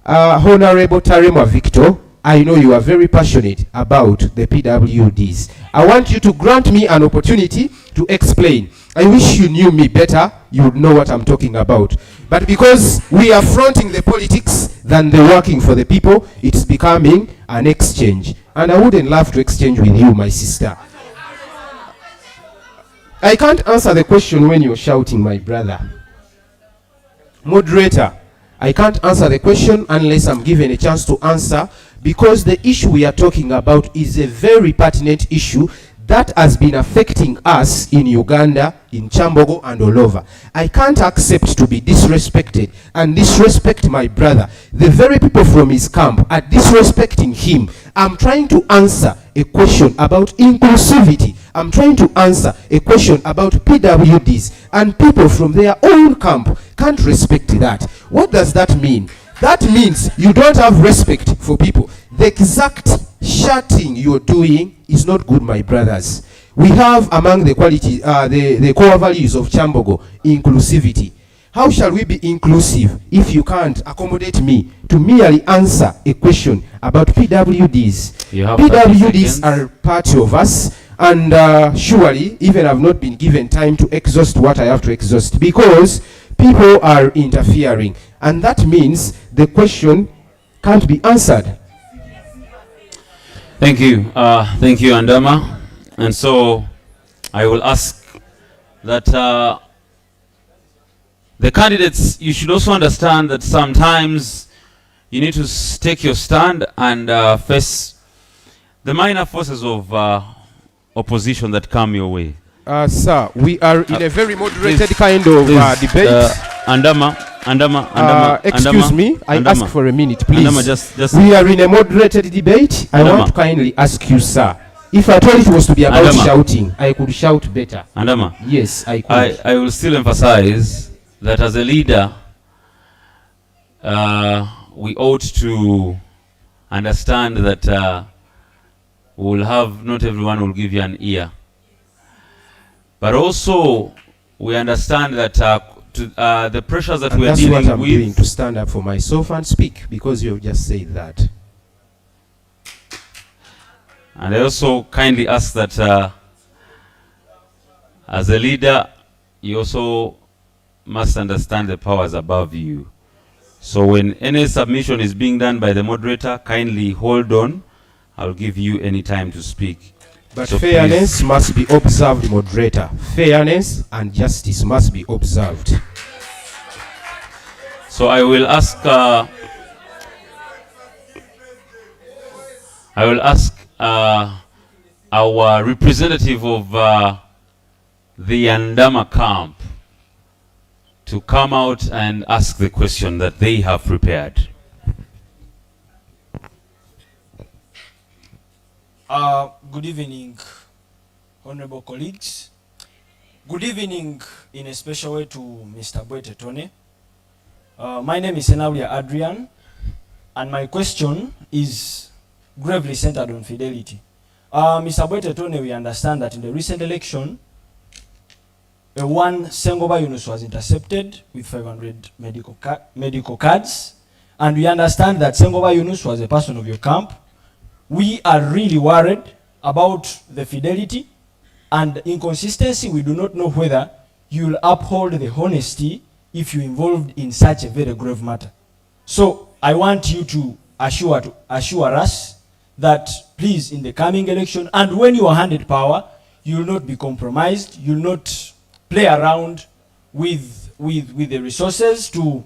Honorable Tarema Victor, I know you are very passionate about the PWDs. I want you to grant me an opportunity to explain. I wish you knew me better, you would know what I'm talking about. But because we are fronting the politics than the working for the people, it's becoming an exchange. And I wouldn't love to exchange with you, my sister. I can't answer the question when you're shouting, my brother. Moderator, I can't answer the question unless I'm given a chance to answer, because the issue we are talking about is a very pertinent issue that has been affecting us in Uganda, in Kyambogo, and all over. I can't accept to be disrespected and disrespect my brother. The very people from his camp are disrespecting him. I'm trying to answer a question about inclusivity. I'm trying to answer a question about PWDs, and people from their own camp can't respect that. What does that mean? That means you don't have respect for people. The exact shouting you're doing is not good, my brothers. We have among the quality, the core values of Kyambogo, inclusivity. How shall we be inclusive if you can't accommodate me to merely answer a question about PWDs? PWDs are part of us, and surely even I've not been given time to exhaust what I have to exhaust, because people are interfering, and that means the question can't be answered.
Thank you, Andama. And so I will ask that the candidates, you should also understand that sometimes you need to take your stand and face the minor forces of opposition that come your way.
Sir, we are in a very moderated kind of debate. Excuse me, I ask for a minute, please.
Andama,
we are in a moderated debate. I want to kindly ask you, sir. If I told it was to be about shouting, I could shout better.
Andama.
Yes, I could.
I will still emphasize that as a leader, we ought to understand that we'll have, not everyone will give you an ear. But also, we understand that the pressures that we are dealing with...
That's what I'm doing, to stand up for myself and speak, because you have just said that.
And I also kindly ask that as a leader, you also must understand the powers above you. So when any submission is being done by the moderator, kindly hold on. I'll give you any time to speak.
But so fairness must be observed, moderator. Fairness and justice must be observed.
So I will ask our representative of the Andama camp to come out and ask the question that they have prepared.
Good evening, honorable colleagues. Good evening in a special way to Mr. Bwete Tony. My name is Senaulia Adrian, and my question is gravely centered on fidelity. Mr. Bwete Tony, we understand that in the recent election, one Sengoba Yunus was intercepted with 500 medical cards, and we understand that Sengoba Yunus was a person of your camp. We are really worried about the fidelity and inconsistency. We do not know whether you will uphold the honesty if you're involved in such a very grave matter. So I want you to assure us that please, in the coming election, and when you are handed power, you will not be compromised, you will not play around with the resources to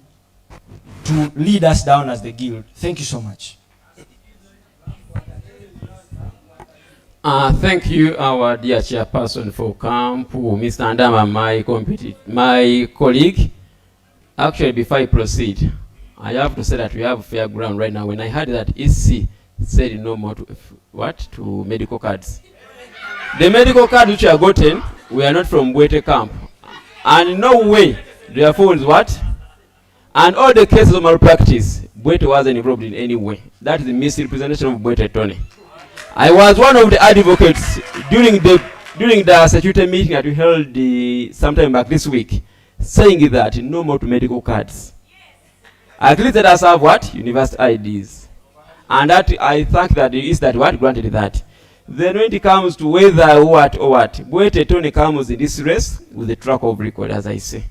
lead us down as the guild. Thank you so much.
Thank you, our dear chairperson for camp, Mr. Andama, my colleague. Actually, before I proceed, I have to say that we have fair ground right now. When I heard that EC said no more to medical cards. The medical cards which are gotten, we are not from Bwete camp. And in no way, therefore, is what? And all the cases of malpractice, Bwete wasn't involved in any way. That is the misrepresentation of Bwete Tony. I was one of the advocates during the statutory meeting that we held sometime back this week, saying that no more to medical cards. At least let us have what? University IDs. And that I think that is that what granted that. Then when it comes to whether what, Bwete Tony comes in this race with the track of record, as I say.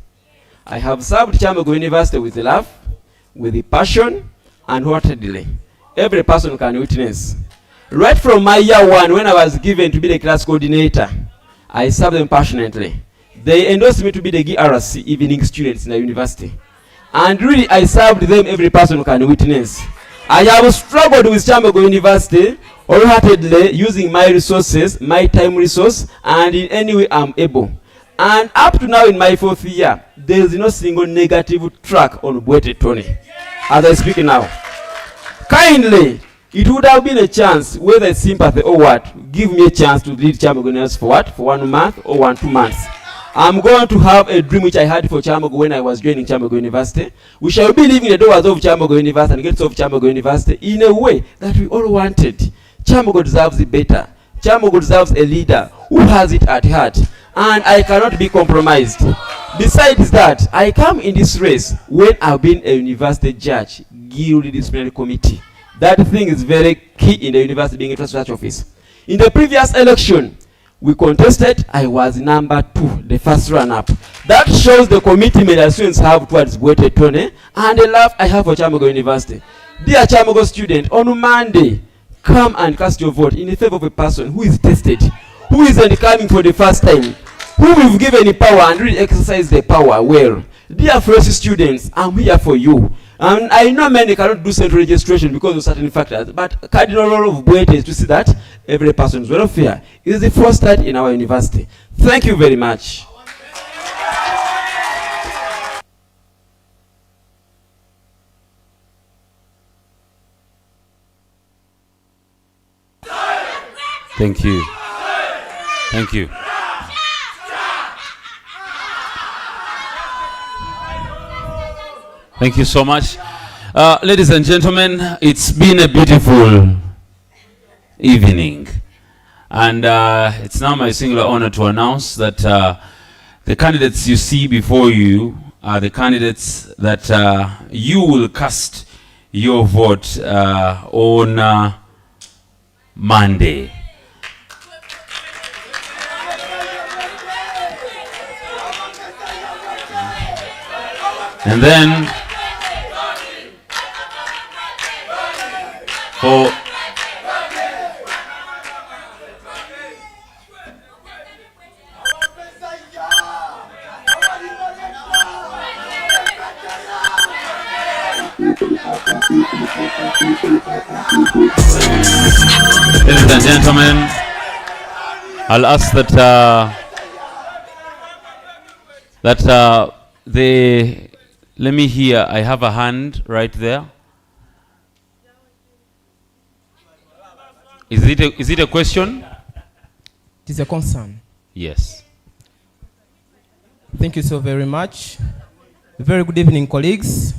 I have served Kyambogo University with the love, with the passion, and wholeheartedly. Every person can witness. Right from my year one, when I was given to be the class coordinator, I serve them passionately. They endorsed me to be the GRC evening students in the university. And really, I served them, every person can witness. I have struggled with Kyambogo University wholeheartedly, using my resources, my time resource, and in any way I'm able. And up to now in my 4th year, there is no single negative track on Bwete Tony. As I speak now. Kindly, it would have been a chance, whether it's sympathy or what, give me a chance to lead Kyambogo University for what? For 1 month or 2 months. I'm going to have a dream which I had for Kyambogo when I was joining Kyambogo University. We shall be leaving the doors of Kyambogo University and gates of Kyambogo University in a way that we all wanted. Kyambogo deserves it better. Kyambogo deserves a leader who has it at heart. And I cannot be compromised. Besides that, I come in this race when I've been a university judge, guild disciplinary committee. That thing is very key in the university being a research office. In the previous election, we contested, I was number 2, the first run-up. That shows the commitment that students have towards Bwete Tone and the love I have for Kyambogo University. Dear Kyambogo student, on Monday, come and cast your vote in favor of a person who is tested, who isn't coming for the first time, who we've given power and really exercise the power well. Dear fresh students, I'm here for you. And I know many cannot do central registration because of certain factors, but cardinal role of Bwete is to see that every person's welfare is the first start in our university. Thank you very much.
Thank you. Thank you. Thank you so much. Ladies and gentlemen, it's been a beautiful evening. And it's now my singular honor to announce that the candidates you see before you are the candidates that you will cast your vote on Monday. And then for ladies and gentlemen, I'll ask that let me hear. I have a hand right there. Is it a question?
It is a concern.
Yes.
Thank you so very much. Very good evening, colleagues.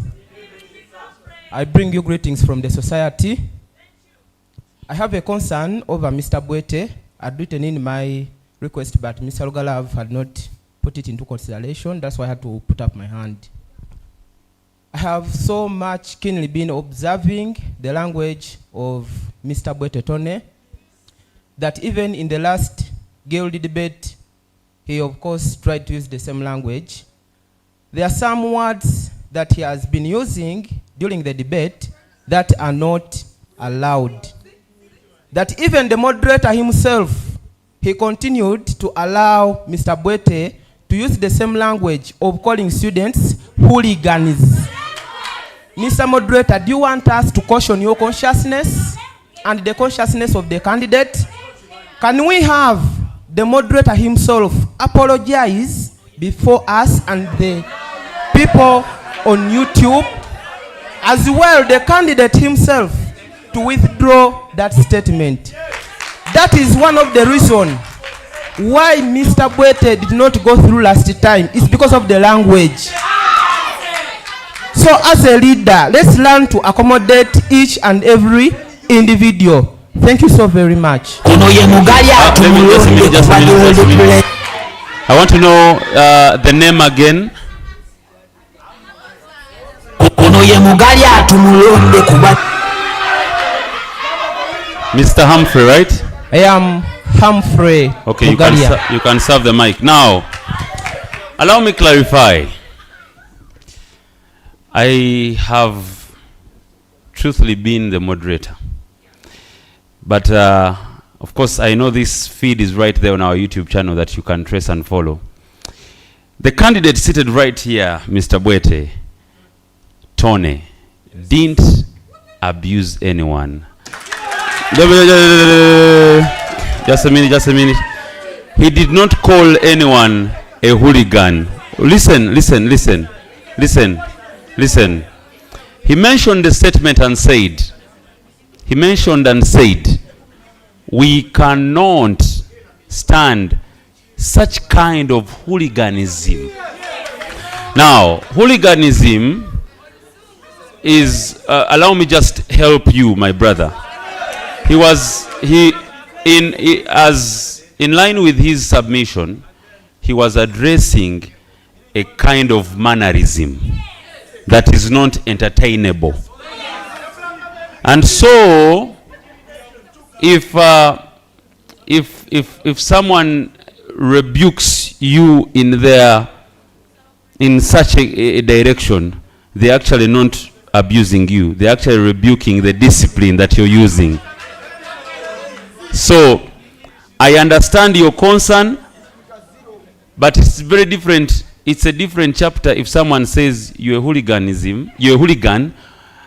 I bring you greetings from the society. I have a concern over Mr. Bwete. I'd written in my request, but Mr. Lugalav had not put it into consideration. That's why I had to put up my hand. I have so much keenly been observing the language of Mr. Bwete Tone that even in the last guild debate, he of course tried to use the same language. There are some words that he has been using during the debate that are not allowed. That even the moderator himself, he continued to allow Mr. Bwete to use the same language of calling students hooligans. Mr. Moderator, do you want us to caution your consciousness and the consciousness of the candidate? Can we have the moderator himself apologize before us and the people on YouTube, as well the candidate himself, to withdraw that statement? That is one of the reasons why Mr. Bwete did not go through last time. It's because of the language. So as a leader, let's learn to accommodate each and every individual. Thank you so very much.
I want to know the name again. Mr. Humphrey, right?
I am Humphrey.
Okay, you can serve the mic. Now, allow me clarify. I have truthfully been the moderator. But Of course, I know this feed is right there on our YouTube channel that you can trace and follow. The candidate seated right here, Mr. Bwete, Tony, didn't abuse anyone. Just a minute. He did not call anyone a hooligan. Listen. He mentioned the statement and said, we cannot stand such kind of hooliganism. Now, hooliganism is, allow me just help you, my brother. In line with his submission, he was addressing a kind of mannerism that is not entertainable. And so, if someone rebukes you in such a direction, they're actually not abusing you. They're actually rebuking the discipline that you're using. So, I understand your concern, but it's very different. It's a different chapter if someone says you're a hooligan,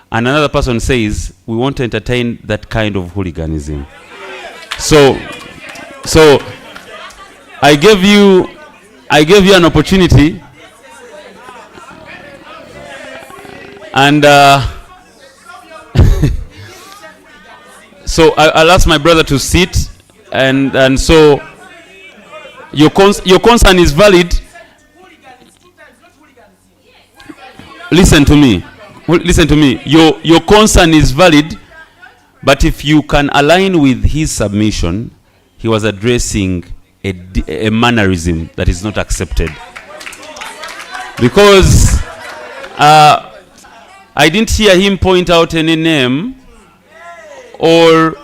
and another person says we want to entertain that kind of hooliganism. So I gave you an opportunity, and so I'll ask my brother to sit, and so your concern is valid. Listen to me. Your concern is valid, but if you can align with his submission, he was addressing a mannerism that is not accepted. Because I didn't hear him point out any name or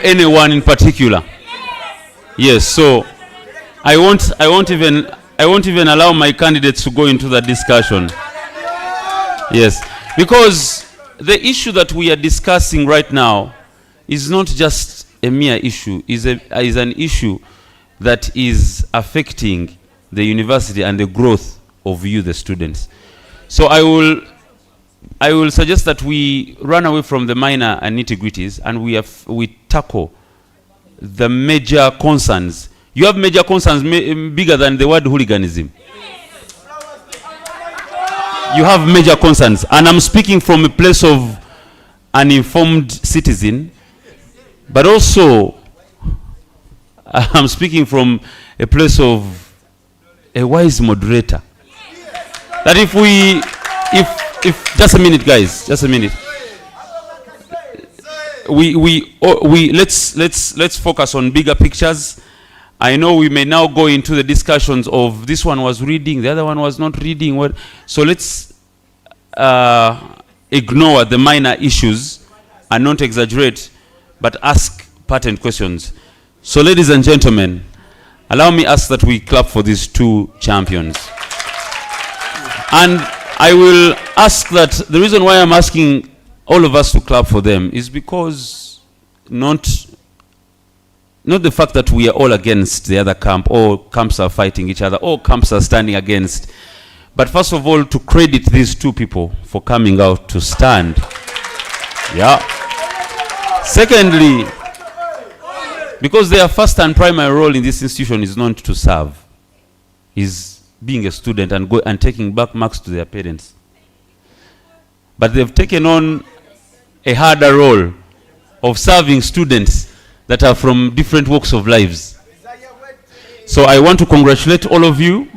anyone in particular. Yes, so I won't even allow my candidates to go into that discussion. Yes, because the issue that we are discussing right now is not just a mere issue, is an issue that is affecting the university and the growth of you, the students. So I will suggest that we run away from the minor and nitty-gritties, and we tackle the major concerns. You have major concerns bigger than the word hooliganism. You have major concerns, and I'm speaking from a place of an informed citizen, but also I'm speaking from a place of a wise moderator. That if just a minute, guys, just a minute. Let's focus on bigger pictures. I know we may now go into the discussions of this one was reading, the other one was not reading. So let's ignore the minor issues and not exaggerate, but ask pertinent questions. So ladies and gentlemen, allow me ask that we clap for these two champions. And I will ask that the reason why I'm asking all of us to clap for them is because not the fact that we are all against the other camp, or camps are fighting each other, or camps are standing against, but first of all to credit these two people for coming out to stand. Yeah. Secondly, because their first and primary role in this institution is not to serve, is being a student and taking back marks to their parents. But they've taken on a harder role of serving students that are from different walks of lives. So I want to congratulate all of you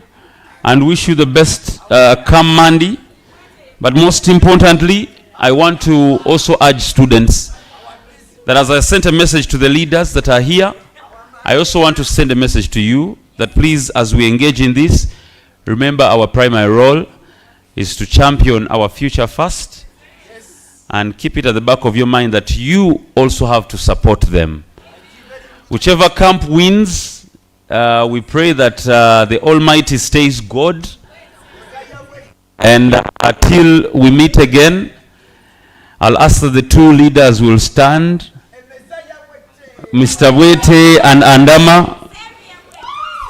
and wish you the best come Monday. But most importantly, I want to also urge students that as I sent a message to the leaders that are here, I also want to send a message to you that please, as we engage in this, remember our primary role is to champion our future first, and keep it at the back of your mind that you also have to support them. Whichever camp wins, we pray that the Almighty stays God, and until we meet again, I'll ask that the two leaders will stand Mr. Bwete and Andama.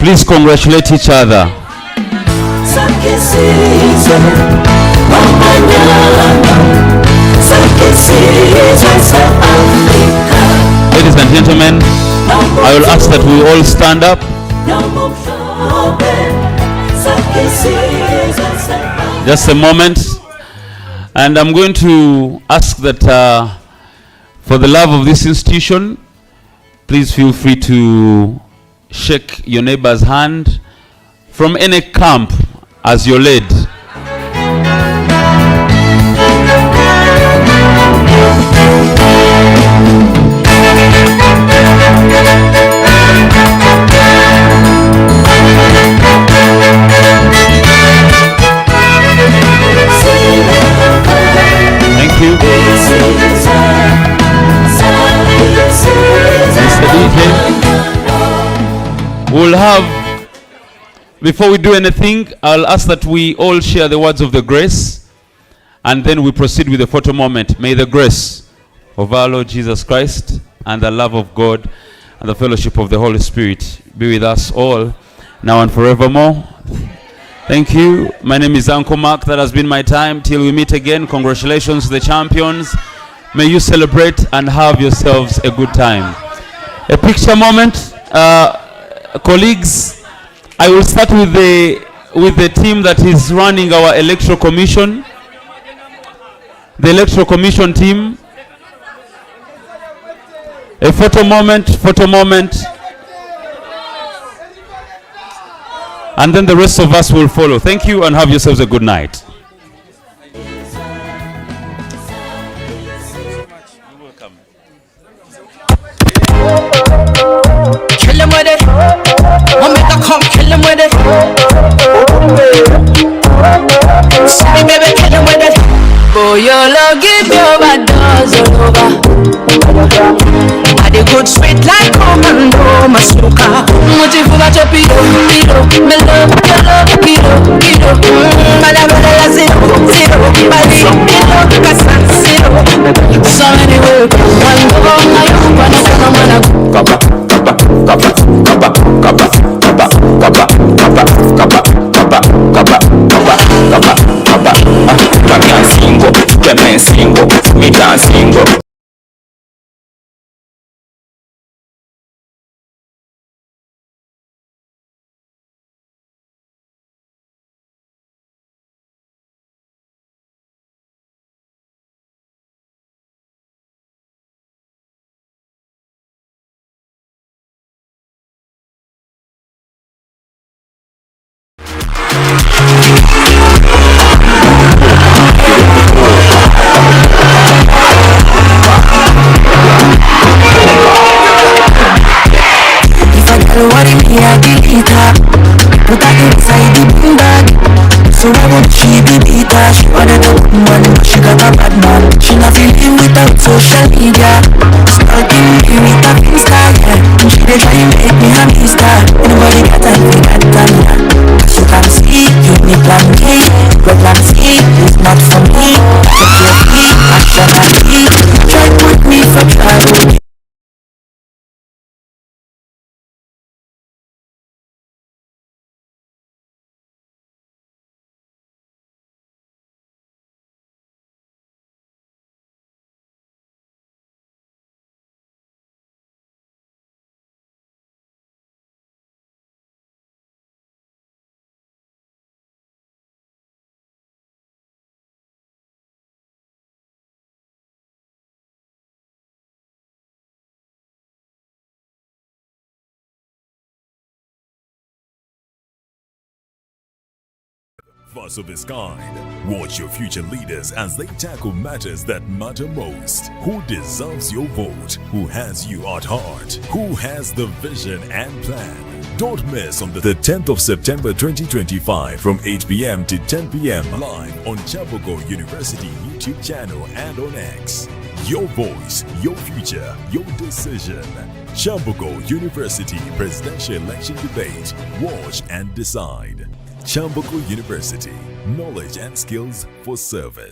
Please congratulate each other. Ladies and gentlemen, I will ask that we all stand up. Just a moment. And I'm going to ask that for the love of this institution, please feel free to shake your neighbor's hand from any camp as you're led. Thank you. Mr. DJ. We'll have, before we do anything, I'll ask that we all share the words of the grace, and then we proceed with the photo moment. May the grace of our Lord Jesus Christ and the love of God and the fellowship of the Holy Spirit be with us all, now and forevermore. Thank you. My name is Uncle Mark. That has been my time. Till we meet again, congratulations to the champions. May you celebrate and have yourselves a good time. A picture moment. Colleagues, I will start with the team that is running our Electoral Commission. The Electoral Commission team. A photo moment. And then the rest of us will follow. Thank you and have yourselves a good night.
Kill him with it. I'll make a come kill him with it. See me baby, kill him with it. Boy, your love give me overdose all over. I the good sweet like commando, my suka. Motivo to piro, me love your love, piro. Mala la zero, body, casan zero. So many work, one go on my own, one single. Put that inside the bin bag. So I want she be beater. She wanted a good man, but she got a bad man. She not feeling without social media. Stalking me with a Insta, yeah. She dey try make me a mister. Nobody got time for that time, yeah. As you can see, you need plan A. But plan C is not for me. So carefully, actionally. Try put me for trouble.
First of its kind. Watch your future leaders as they tackle matters that matter most. Who deserves your vote? Who has you at heart? Who has the vision and plan? Don't miss on the 10th of September 2025 from 8 p.m. to 10 p.m. live on Kyambogo University YouTube channel and on X. Your voice, your future, your decision. Kyambogo University Presidential Election Debate. Watch and decide. Kyambogo University, knowledge and skills for service.